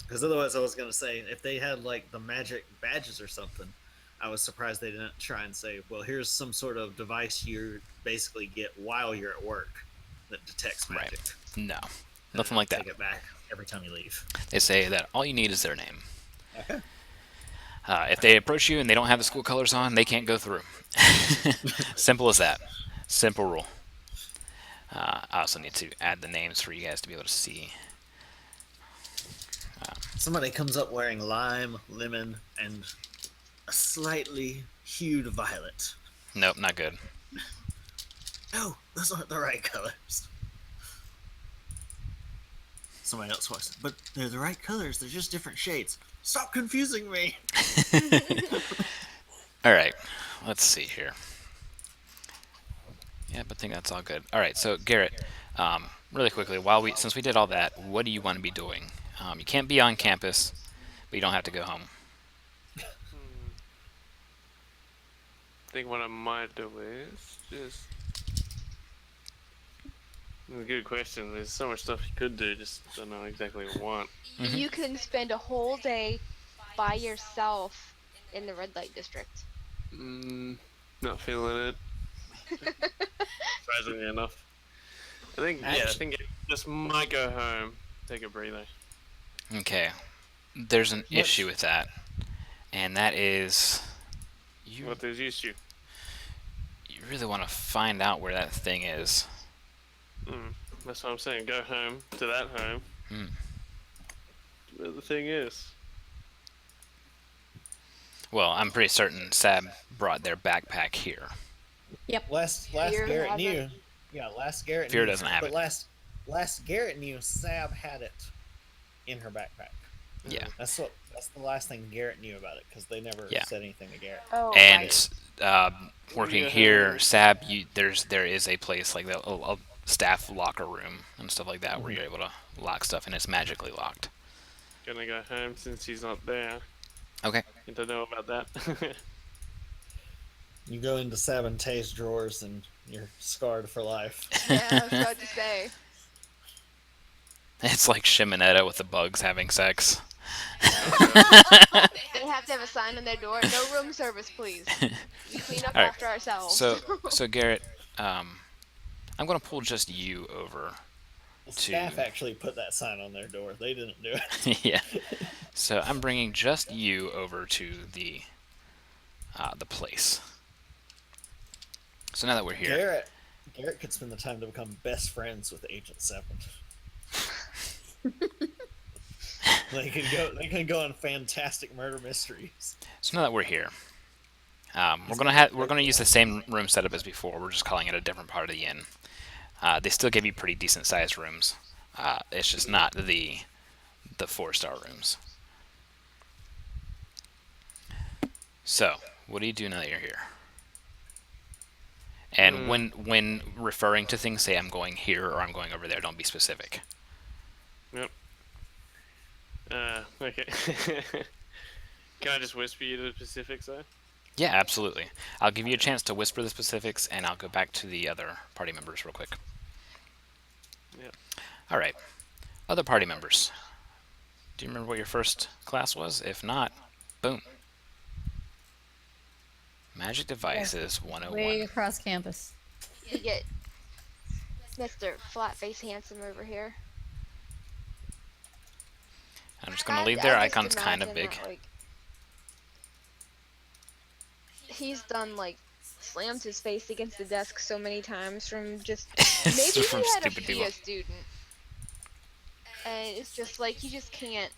Because otherwise, I was going to say, if they had like the magic badges or something, I was surprised they didn't try and say, well, here's some sort of device you basically get while you're at work that detects Right. magic. No, And nothing like that. Take it back every time you leave. They say that all you need is their name. Okay. If they approach you and they don't have the school colors on, they can't go through. Simple as that. Simple rule. I also need to add the names for you guys to be able to see. Somebody comes up wearing lime, lemon, and a slightly hued violet. Nope, not good. No, those aren't the right colors. Somebody else walks in, but they're the right colors. They're just different shades. Stop confusing me. All right, let's see here. Yeah, but I think that's all good. All right, so Garrett, really quickly, since we did all that, what do you want to be doing? You can't be on campus, but you don't have to go home. I think what I might do is just. That's a good question. There's so much stuff you could do, just don't know exactly what. Mhm. You can spend a whole day by yourself in the red light district. Not feeling it. Surprisingly enough. I think it just might go home, take a breather. Okay, there's an What- issue with that, and that is What there's issue. you really want to find out where that thing is. That's what I'm saying. Go home to that home. Hmm. Where the thing is. Well, I'm pretty certain Sab brought their backpack here. Last Fear Garrett has knew. it. Yeah, last Garrett Fear knew. doesn't have but it. Last Garrett knew Sab had it in her backpack. Yeah. That's the last thing Garrett knew about it because they never Yeah. said anything to Garrett. Oh, And working Yeah. here, Sab, there is a place like that, a staff locker room and stuff like that, where Mm-hmm. you're able to lock stuff, and it's magically locked. Gonna go home since she's not there. Okay. You don't know about that. You go into Sab and Tay's drawers and you're scarred for life. yeah, I was about to say. It's like Shimonetta with the bugs having sex. They have to have a sign on their door. No room service, please. We clean up Alright, after ourselves. So Garrett, I'm gonna pull just you over. The staff actually put that sign on their door. They didn't do it. Yeah. So I'm bringing just you over to the place. So now that we're here, Garrett, Garrett could spend the time to become best friends with Agent 7. They can go on fantastic murder mysteries. So now that we're here, we're gonna use the same room setup as before. We're just calling it a different part of the inn. They still give you pretty decent sized rooms. It's just not the 4-star rooms. So, what do you do now that you're here? And when referring to things, say I'm going here or I'm going over there. Don't be specific. Yep. Okay. Can I just whisper you the specifics though? Yeah, absolutely. I'll give you a chance to whisper the specifics, and I'll go back to the other party members real quick. Yep. All right. Other party members. Do you remember what your first class was? If not, boom. Magic Devices 101. Way across campus. You get Mr. Flatface Handsome over here. I'm just going to leave their I just icons kind of imagine big. that, like, he's done like slammed his face against the desk so many times from just maybe From he had stupid to people. be a student, and it's just like he just can't.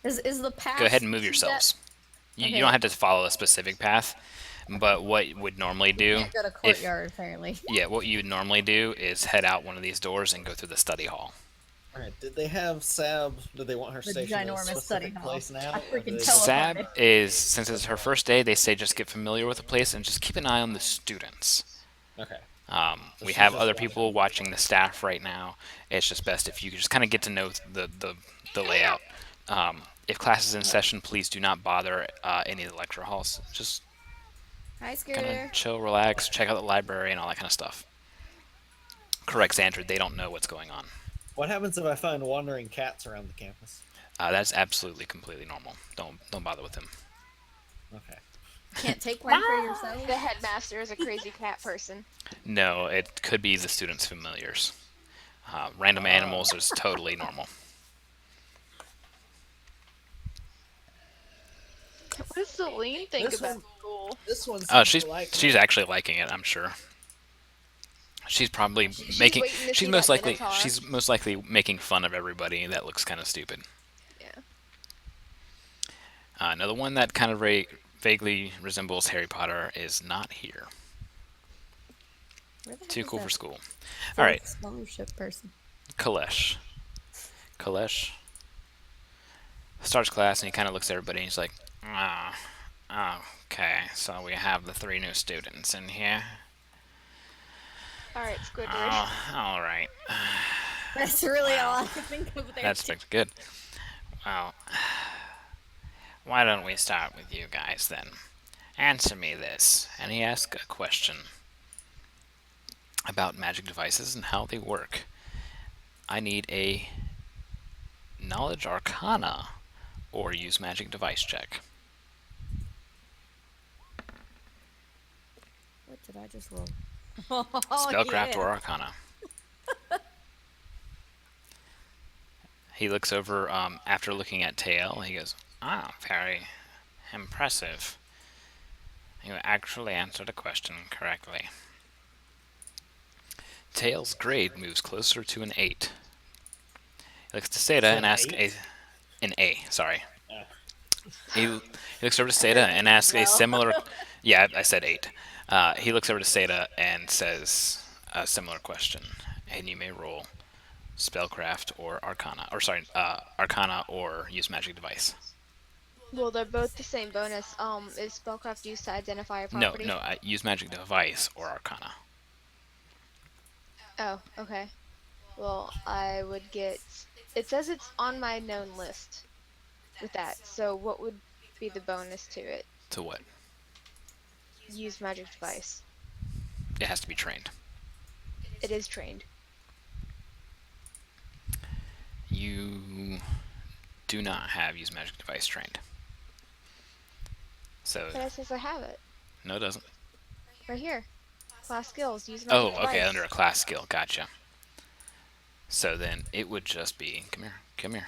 Is the path? Go ahead and move to that- yourselves. You Okay. don't have to follow a specific path, but what you would normally do, Can't go to courtyard apparently. yeah, what you would normally do is head out one of these doors and go through the study hall. Alright, did they have Sab? Did they want her The stationed in a ginormous study specific hall. place now? I or freaking did they- tell us. Sab is, since it's her first day, they say just get familiar with the place and just keep an eye on the students. Okay. We she's have just other watching. people watching the staff right now. It's just best if you just kind of get to know the layout. If class is in session, please do not bother any of the lecture halls. Just Hi, kind Scooter. of chill, relax, check out the library and all that kind of stuff. Correct, Xandra. They don't know what's going on. What happens if I find wandering cats around the campus? That's absolutely completely normal. Don't bother with them. Okay. Can't take one for yourself. The headmaster is a crazy cat person. No, it could be the students' familiars. Random animals is totally normal. What does Celine think This about one- school? This one. Oh, seems to like she's actually liking it. I'm sure. She's probably She's making. waiting to She's see most that likely. Minotaur. She's most likely making fun of everybody. That looks kind of stupid. Yeah. Another one that kind of vaguely resembles Harry Potter is not here. Where the heck Too is cool that for school. fourth All right, Scholarship person. Kalesh. Kalesh starts class and he kind of looks at everybody and he's like, okay, so we have the 3 new students in here. All right, Squidward. All right. That's really all I can think of there. That's good. Well, why don't we start with you guys then? Answer me this. And he asked a question about magic devices and how they work. I need a knowledge arcana or use magic device check. What did I just roll? Spellcraft yeah. or arcana. He looks over, after looking at Tael, he goes, very impressive. You actually answered a question correctly. Tael's grade moves closer to an 8. He looks to Seda and asks an A, sorry. He looks over to Seda and asks a similar... Yeah, I said 8. He looks over to Seda and says a similar question. And you may roll Spellcraft or Arcana. Or sorry, Arcana or use Magic Device. Well, they're both the same bonus. Is spellcraft used to identify a No, property? use Magic Device or Arcana. Oh, okay. Well, I would get. It says it's on my known list with that. So, what would be the bonus to it? To what? Use magic device. It has to be trained. It is trained. You do not have use Magic Device trained. So, But it says I have it no, it doesn't. right here. Class skills. Use Oh, magic okay, device. under a class skill. Gotcha. So then it would just be, come here.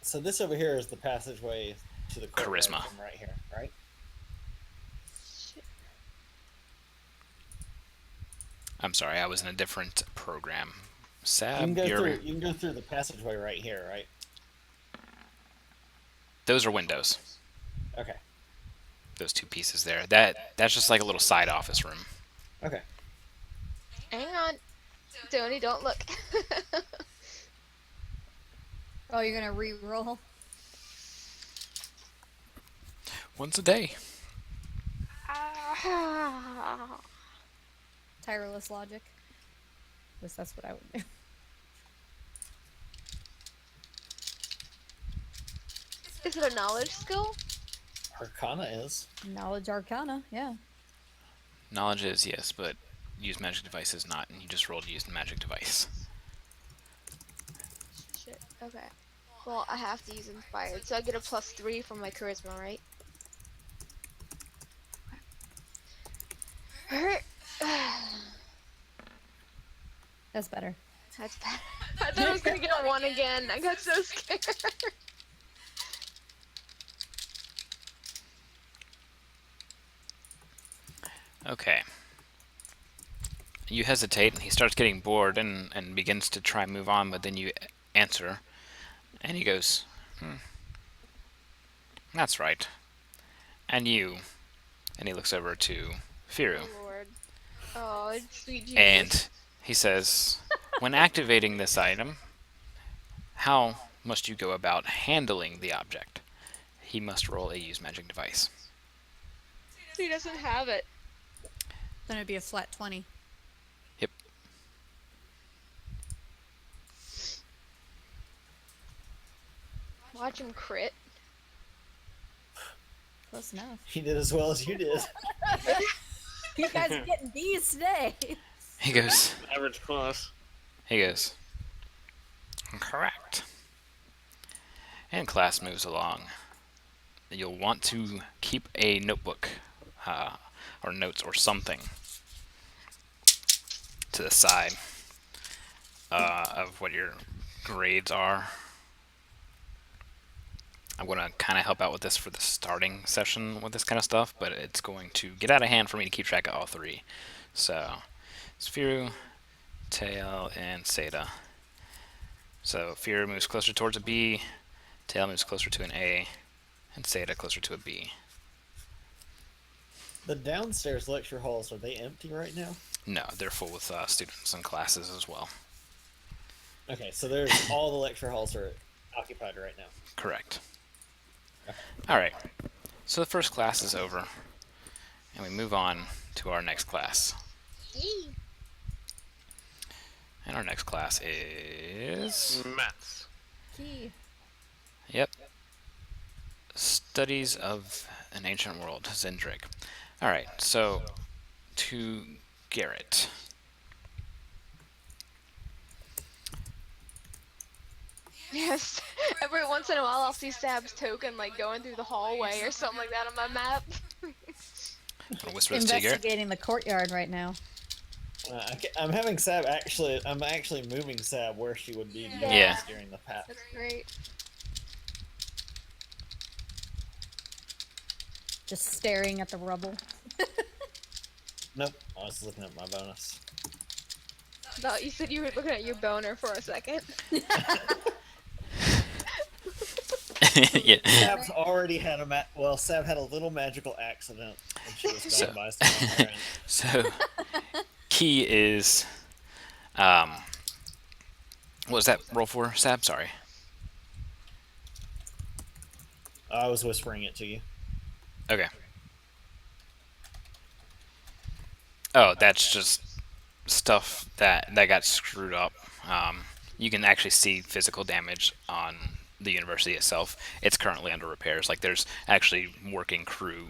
So this over here is the passageway to the courtyard Charisma. from right here, right? I'm sorry, I was in a different program. You can Sab, go you're... through. You can go through the passageway right here, right? Those are windows. Okay. Those two pieces there. That's just like a little side office room. Okay. Hang on. Tony, don't look. Oh, you're gonna re-roll? Once a day. Ah. Tireless logic. At least that's what I would do. Is it a knowledge skill? Arcana is. Knowledge Arcana, yeah. Knowledge is, yes, but use magic device is not, and you just rolled use magic device. Shit. Okay. Well, I have to use inspired, so I get a +3 from my charisma, right? Okay. That's better. That's bad. I thought I was gonna get a 1 again. I got so scared. Okay. You hesitate, and he starts getting bored and begins to try and move on, but then you answer, and he goes, that's right. And you. And he looks over to Firu, Oh lord. Oh, it's sweet Jesus. and he says, when activating this item, how must you go about handling the object? He must roll a use magic device. He doesn't have it. Then it'd be a flat 20. Yep. Watch him crit. Close enough. He did as well as you did. You guys are getting D's today. He goes, Average class. Correct. And class moves along. You'll want to keep a notebook, or notes or something to the side of what your grades are. I'm going to kind of help out with this for the starting session with this kind of stuff, but it's going to get out of hand for me to keep track of all three. So, it's Firu, Tail, and Seda. So, Firu moves closer towards a B, Tail moves closer to an A, and Seda closer to a B. The downstairs lecture halls, are they empty right now? No, they're full with students and classes as well. Okay, so there's all the lecture halls are occupied right now. Correct. Alright, so the first class is over, and we move on to our next class. Yee. And our next class is... Maths. Key. Yep. Studies of an Ancient World, Zendrick. Alright, so to Garrett. Yes. Every once in a while, I'll see Sab's token like going through the hallway or something like that on my map. I'll whisper this to you, Garrett. Investigating the courtyard right now. I'm having Sab actually. I'm actually moving Sab where she would be Yeah. during the path. That's great. Just staring at the rubble. Nope, I was looking at my bonus. Thought you said you were looking at your boner for a second. Yeah. Sab's already had a Sab had a little magical accident when she was So- done by someone around. So, key is, what was that roll for, Sab? Sorry. I was whispering it to you. Okay. Oh, that's just stuff that got screwed up. You can actually see physical damage on the university itself. It's currently under repairs. Like, there's actually working crew,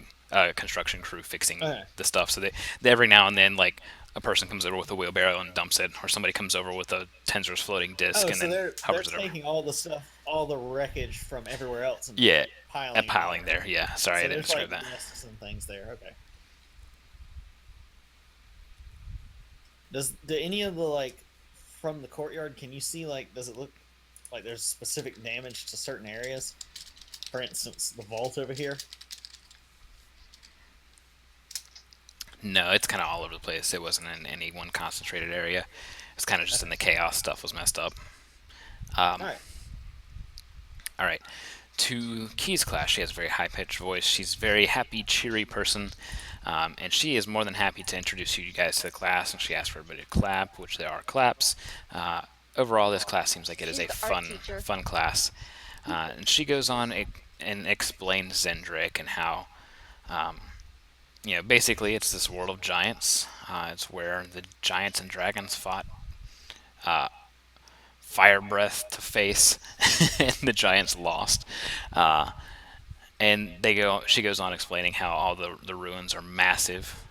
construction crew fixing Okay. the stuff. So they every now and then, like, a person comes over with a wheelbarrow and dumps it, or somebody comes over with a Tensor's floating disc Oh, and so then they're hovers it over. taking all the stuff, all the wreckage from everywhere else, and Yeah, piling, piling there. Yeah, sorry, So I didn't there's describe like that. nests and things there. Okay. Do any of the like from the courtyard? Can you see like? Does it look like there's specific damage to certain areas? For instance, the vault over here. No, it's kind of all over the place. It wasn't in any one concentrated area. It's kind of just in the chaos. Stuff was messed up. All right. All right. To Key's class, she has a very high-pitched voice. She's a very happy, cheery person, and she is more than happy to introduce you guys to the class. And she asks for everybody to clap, which there are claps. Overall, this class seems like it is She's a the art fun, teacher. fun class. And she goes on and explains Zendrick and how, basically it's this world of giants. It's where the giants and dragons fought. Fire breath to face, and the giants lost. And she goes on explaining how all the ruins are massive.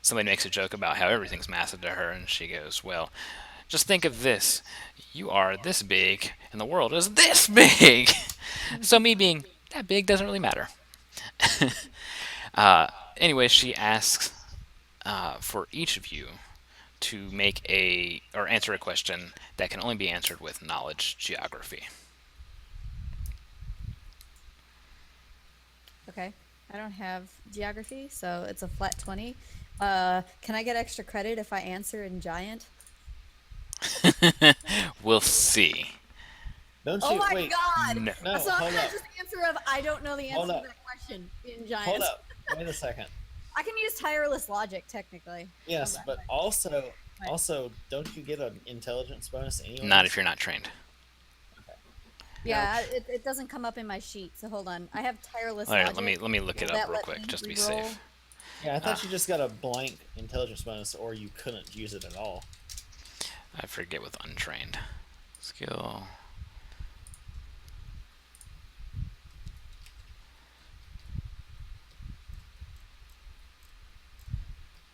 Somebody makes a joke about how everything's massive to her, and she goes, "Well, just think of this: you are this big, and the world is this big. So me being that big doesn't really matter." Anyway, she asks for each of you to answer a question that can only be answered with knowledge geography. Okay. I don't have geography, so it's a flat 20. Can I get extra credit if I answer in giant? We'll see. Don't Oh you my wait? god! No. No, So I'm hold gonna up. just answer of I don't know the Hold answer up. to that question in giant. Hold up. Wait a second. I can use tireless logic technically. Yes, Okay. but also, don't you get an intelligence bonus anyway? Not if you're not trained. Yeah, it doesn't come up in my sheet. So hold on. I have tireless All right, logic. let me look it Will up that real let quick, me just to be reroll? safe. Yeah, I thought you just got a blank intelligence bonus, or you couldn't use it at all. I forget with untrained skill.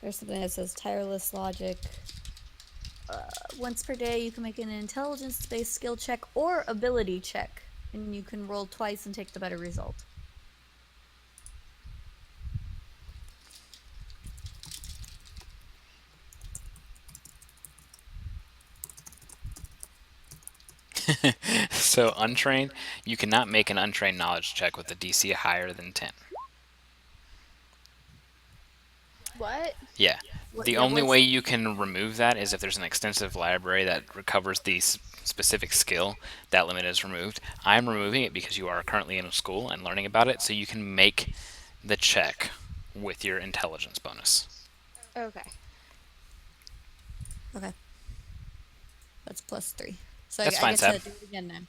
There's something that says tireless logic. Once per day, you can make an intelligence-based skill check or ability check, and you can roll twice and take the better result. So untrained, you cannot make an untrained knowledge check with a DC higher than 10. What? Yeah. The Yeah, only what's- way you can remove that is if there's an extensive library that recovers the specific skill. That limit is removed. I'm removing it because you are currently in a school and learning about it, so you can make the check with your intelligence bonus. Okay. Okay. That's +3. So That's I fine, get Seb. to do it again now.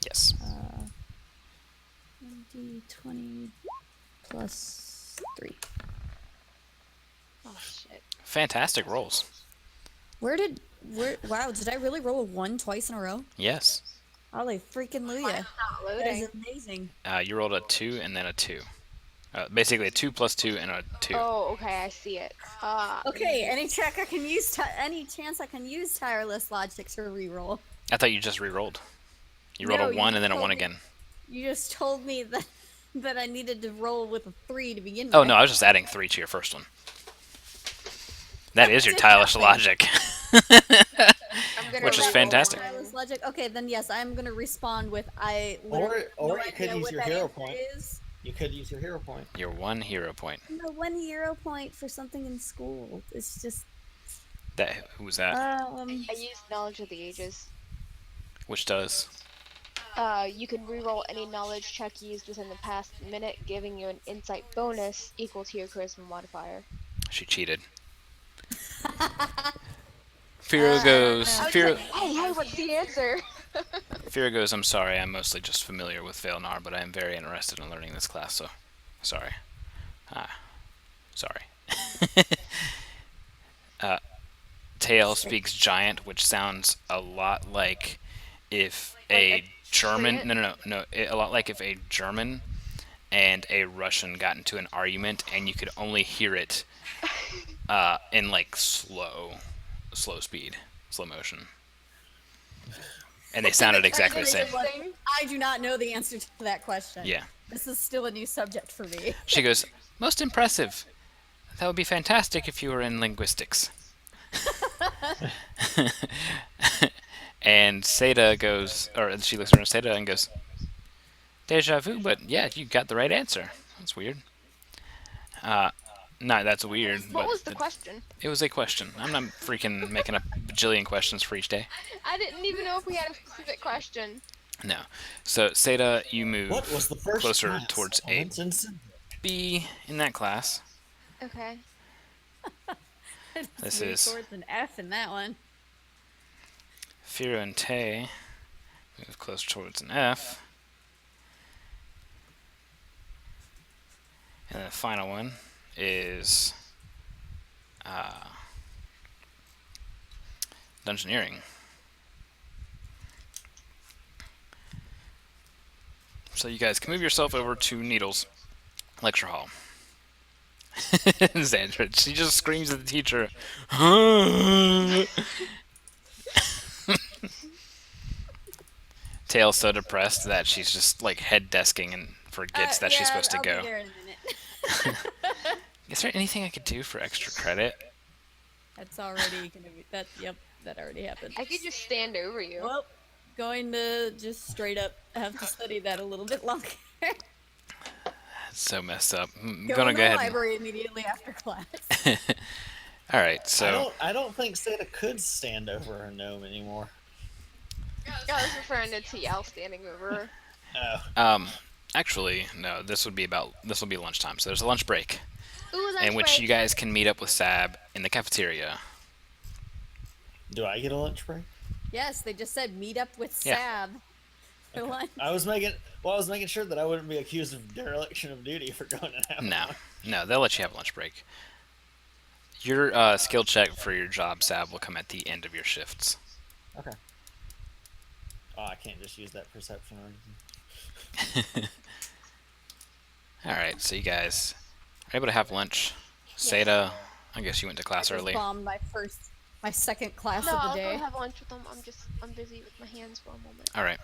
Yes. 20 +3. Oh shit. Fantastic rolls. Wow, did I really roll a 1 twice in a row? Yes. Holy freaking Luya. Not That loading. is amazing. You rolled a 2 and then a 2. Basically a 2 plus 2 and a 2. Oh, okay, I see it. Okay, any check I can use, any chance I can use tireless logic to reroll. I thought you just re-rolled. You rolled No, a you 1 and then a told 1 me- again. You just told me that that I needed to roll with a 3 to begin with. Oh no, I was just adding 3 to your first one. That is your did tireless nothing. logic. I'm gonna Which is re-roll fantastic. one. Tireless logic. Okay, then yes, I'm gonna respond with I. Or literally have no you could idea use what your that hero answer point. is. You could use your hero point. Your 1 hero point. No, 1 hero point for something in school. It's just Who was that? I used Knowledge of the Ages. Which does? You can reroll any knowledge check used within the past minute, giving you an insight bonus equal to your charisma modifier. She cheated. Firo goes. I was Firo, like, hey, what's the answer? Firo goes. I'm sorry. I'm mostly just familiar with Vailnar, but I am very interested in learning this class. So, sorry. Sorry. Tail speaks giant, which sounds a lot like if a Like a German. giant? No. A lot like if a German and a Russian got into an argument, and you could only hear it in like slow speed, slow motion, and they sounded exactly the same. I do not know the answer to that question. Yeah. This is still a new subject for me. She goes, most impressive. That would be fantastic if you were in linguistics. And Seda goes, or she looks around Seda and goes, deja vu, but yeah, you got the right answer. That's weird. No, that's weird. What but was the question? It was a question. I'm not freaking making up a bajillion questions for each day. I didn't even know if we had a specific question. No. So, Seda, you move What was the first closer class towards on a Vincent? B in that class. Okay. This Move is towards an F in that one. Firo and Tay move closer towards an F. And then the final one is Dungeoneering. So you guys can move yourself over to Needles Lecture Hall. Xandra, she just screams at the teacher. Tail's so depressed that she's just like head desking and forgets that she's supposed to I'll go. Be there in a minute. Is there anything I could do for extra credit? That's already gonna be that. Yep, that already happened. I could just stand over you. Well, going to just straight up have to study that a little bit longer. It's so messed up. I'm Go gonna in go the ahead. library immediately after class. All right, so I don't think Seda could stand over her gnome anymore. I was referring to TL standing over her. Oh, actually, no. This will be lunchtime. So there's a lunch break Ooh, in which you guys can meet up with Sab in the cafeteria. do I get a lunch break? Yes, they just said meet up with Yeah. Sab for lunch. I was making sure that I wouldn't be accused of dereliction of duty for going and having No, lunch. no, they'll let you have a lunch break. Your skill check for your job, Sab, will come at the end of your shifts. Okay. Oh, I can't just use that perception or anything. All right, so you guys are able to have lunch. Seda, I guess you went to class I just early. bombed my second class No, of the I'll day. go have lunch with them. I'm busy with my hands for a moment. All right.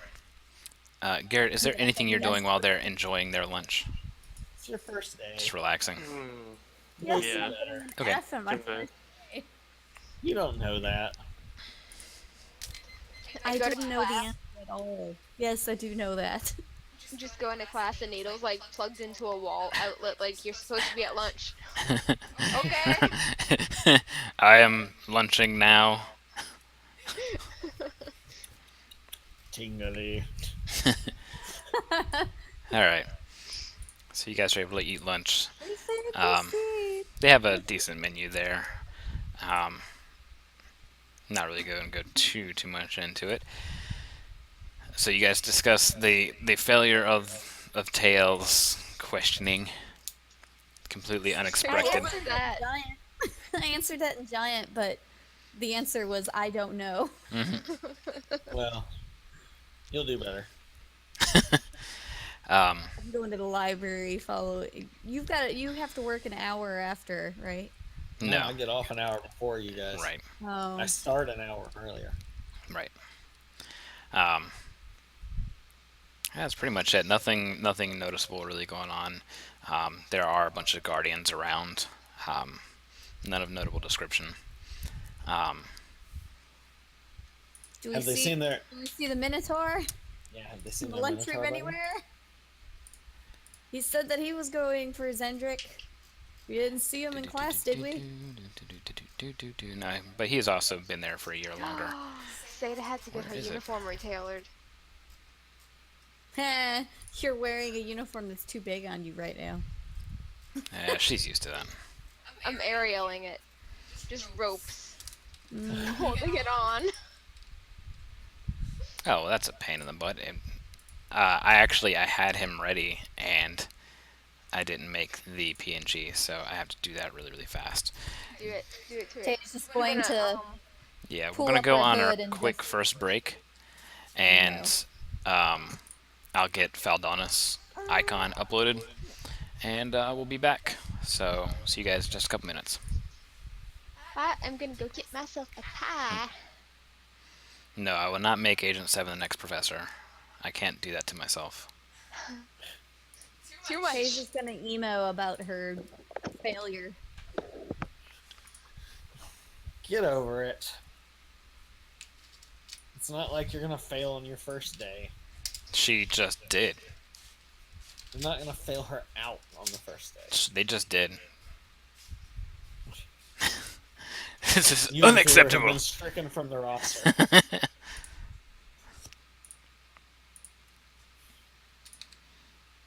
Garrett, is there anything you're Yes. doing while they're enjoying their lunch? It's your first day. Just relaxing. Hmm. Yes, Yeah. I'm getting an Okay. F in my Okay. first day. You don't know that. I go to didn't know the class. answer at all. Yes, I do know that. Just going to class and Needles like plugged into a wall outlet like you're supposed to be at lunch. Okay. I am lunching now. Tingly. All right. So you guys are able to eat lunch. Um, They have a decent menu there. Not really going to go too much into it. So you guys discuss the failure of Tails questioning. Completely unexpected. Answer that. Giant. I answered that in Giant, but the answer was I don't know. Well, you'll do better. Um, I'm going to the library. You have to work an hour after, right? no. I get off an hour before you guys. Right. Oh, I start an hour earlier. Right. That's pretty much it. Nothing noticeable really going on. There are a bunch of guardians around. None of notable description. do we Have they see? seen their? Do we see the Minotaur Yeah, have they seen in the their lunchroom Minotaur button? anywhere? He said that he was going for Zendrick. We didn't see him in class, did we? No, but he's also been there for a year longer. Seda had to get Where her is it? uniform retailored. Heh, you're wearing a uniform that's too big on you right now. She's used to that. I'm aerialing it. Just ropes. Mm. Holding it on. Oh, well, that's a pain in the butt. I had him ready, and I didn't make the PNG, so I have to do that really, really fast. Do it to it. Tate's just We're going gonna, to. Yeah, Pull we're gonna up go our on our hood and quick just- first break, and I'll get Faldonis icon uploaded, and we'll be back. So see you guys in just a couple minutes. I'm gonna go get myself a pie. No, I will not make Agent 7 the next professor. I can't do that to myself. Too much. Tate's just gonna emo about her failure. Get over it. It's not like you're gonna fail on your first day. She just did. They're not gonna fail her out on the first day. They just did. This is You and Fear have unacceptable. been stricken from the roster.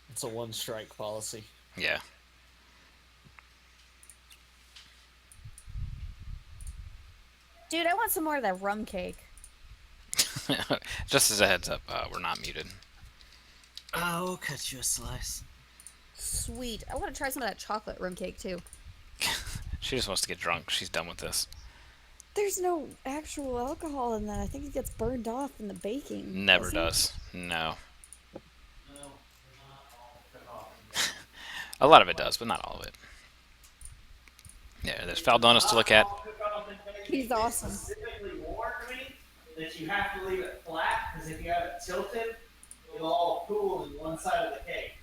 It's a one-strike policy. Yeah. Dude, I want some more of that rum cake. Just as a heads up, we're not muted. I'll cut you a slice. Sweet. I want to try some of that chocolate rum cake too. She just wants to get drunk. She's done with this. There's no actual alcohol in that. I think it gets burned off in the baking. Never doesn't it? does. No. A lot of it does, but not all of it. Yeah, there's Faldonis to look at. He's awesome. Specifically warned me that you have to leave it flat because if you have it tilted, it'll all pool in one side of the cake.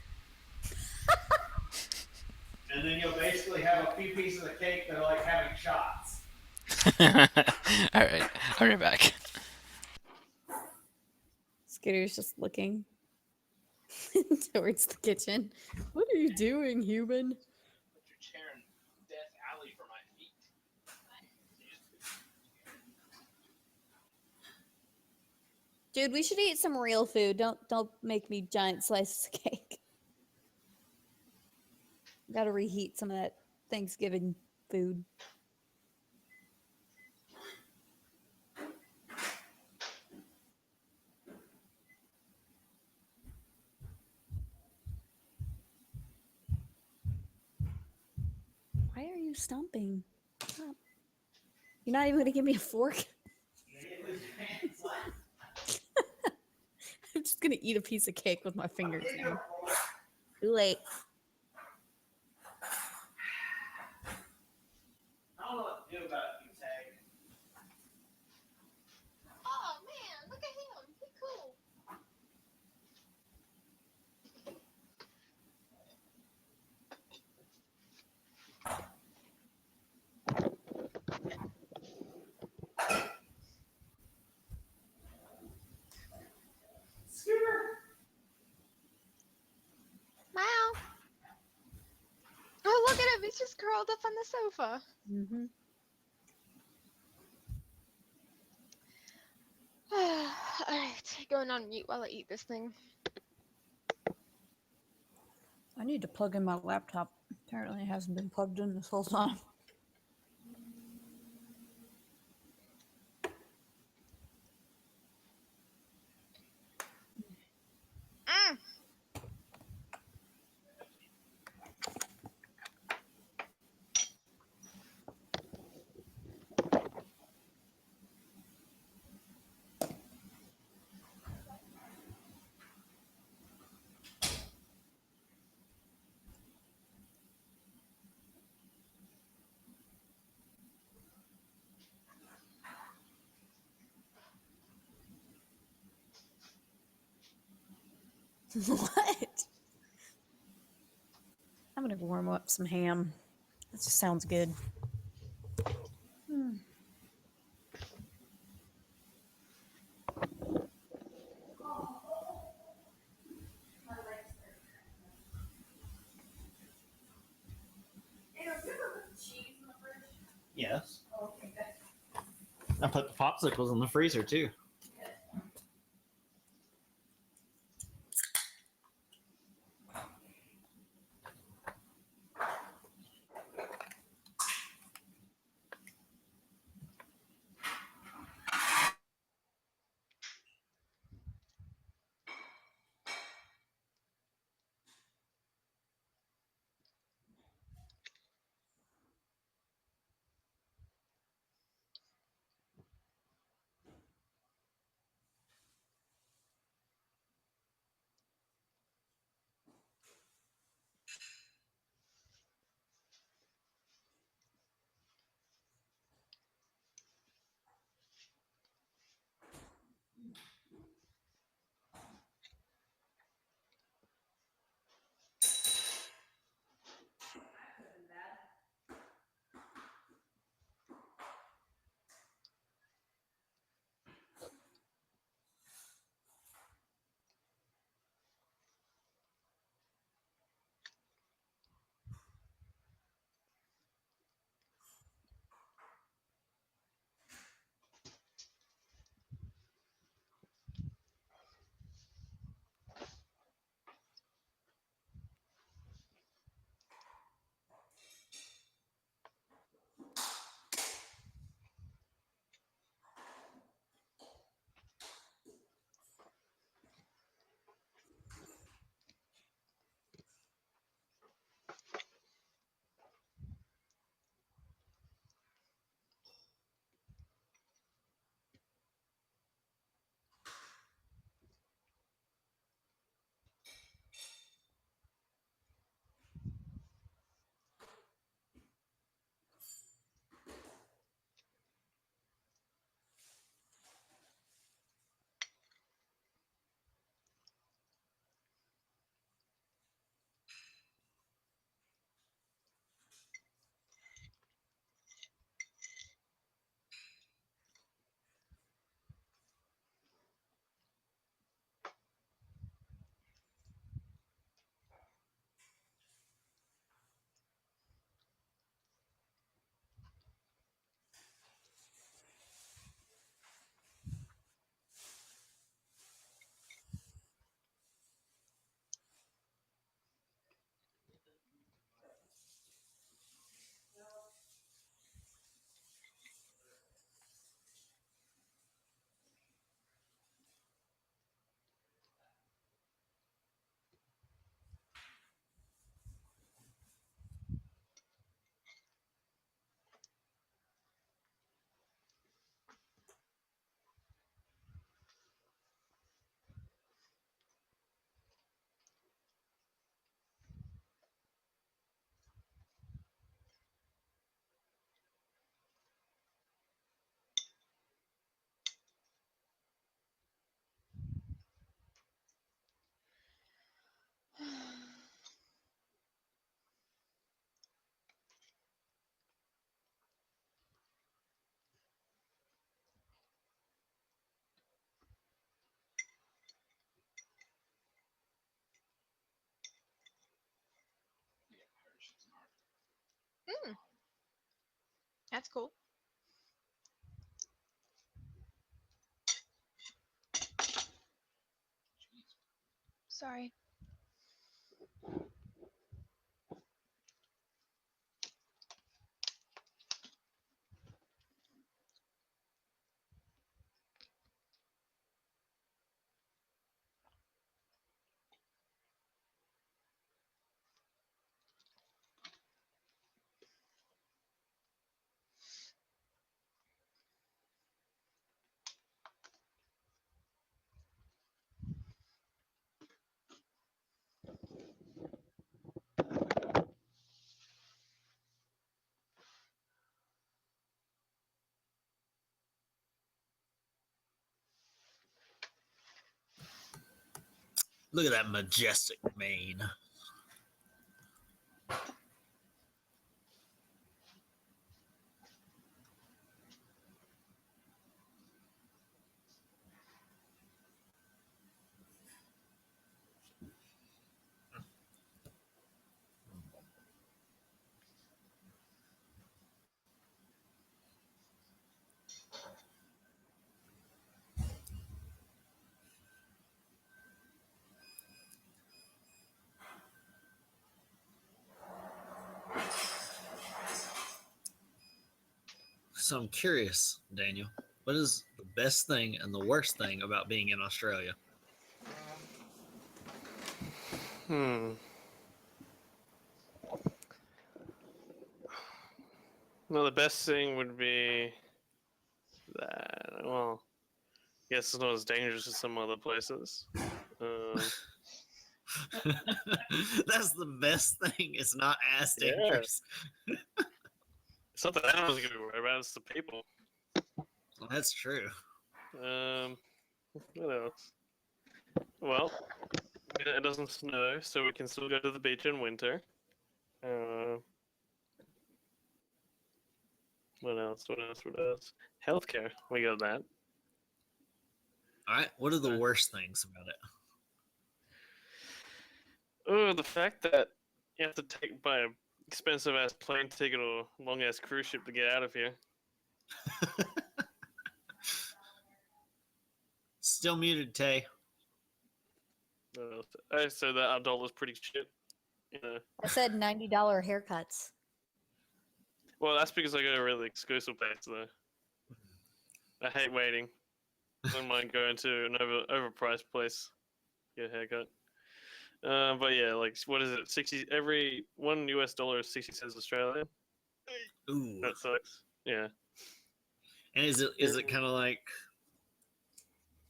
And then you'll basically have a few pieces of cake that are like having shots. Alright, I'll be right back. Skitter's just looking towards the kitchen. What are you doing, human? Dude, we should eat some real food. Don't make me giant slices of cake. Gotta reheat some of that Thanksgiving food. Why are you stomping? Stop. You're not even gonna give me a fork? I'm just gonna eat a piece of cake with my fingers now. Too late. I don't know what to do about it, you tag. Oh man, look at him. He's cool. Meow. Oh, look at him. He's just curled up on the sofa. Mm-hmm. Alright, going on mute while I eat this thing. I need to plug in my laptop. Apparently, it hasn't been plugged in this whole time. Mm. What? I'm gonna warm up some ham. That just sounds good. Yes. I put the popsicles in the freezer too. Hmm, that's cool. Sorry. Look at that majestic mane. So I'm curious, Daniel, what is the best thing and the worst thing about being in Australia? Hmm. Well, the best thing would be that. Well, yes, it's not as dangerous as some other places. That's the best thing. It's not as Yeah. dangerous. It's not the animals you're gonna be worried about; it's the people. That's true. What else? Well, it doesn't snow, so we can still go to the beach in winter. What else? What else? What else? Healthcare. We got that. All right. What are the worst things about it? Oh, the fact that you have to buy an expensive ass plane ticket or long ass cruise ship to get out of here. Still muted, Tay. What else? I said that our dollar's pretty shit. You know. I said $90 haircuts. Well, that's because I go to a really exclusive place, though. I hate waiting. I don't mind going to an overpriced place to get a haircut. But yeah, like what is it? 60 every $1 is 60 cents Australian. Ooh. That sucks. Yeah. And is it kind of like,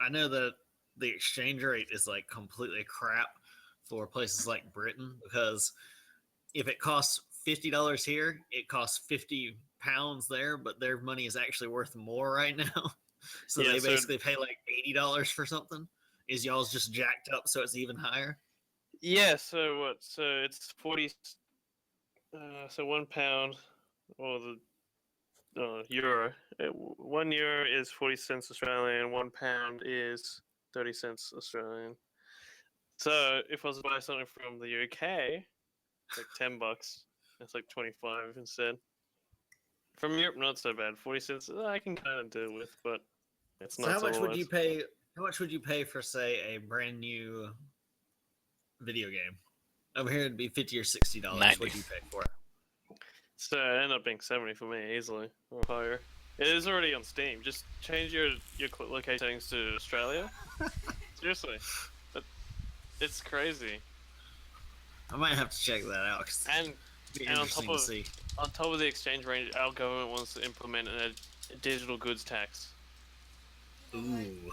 I know that the exchange rate is like completely crap for places like Britain, because if it costs $50 here, it costs £50 there, but their money is actually worth more right now. So Yeah, they so- basically pay like $80 for something. Is y'all's just jacked up so it's even higher? Yeah. So what? So it's 40. So £1 or the euro. €1 is 40 cents Australian. £1 is 30 cents Australian. So if I was to buy something from the UK, it's like $10. It's like 25 instead. From Europe, not so bad. 40 cents, I can kind of deal with, but it's So not. how so much would worse. you pay? How much would you pay for, say, a brand new video game? Over here, it'd be $50 or $60. 90. What'd you pay for it? So it ended up being 70 for me easily, or higher. It is already on Steam. Just change your location settings to Australia. Seriously, it's crazy. I might have to check that out. 'Cause And it'd be and on interesting top to of see. on top of the exchange rate, our government wants to implement a digital goods tax. Ooh.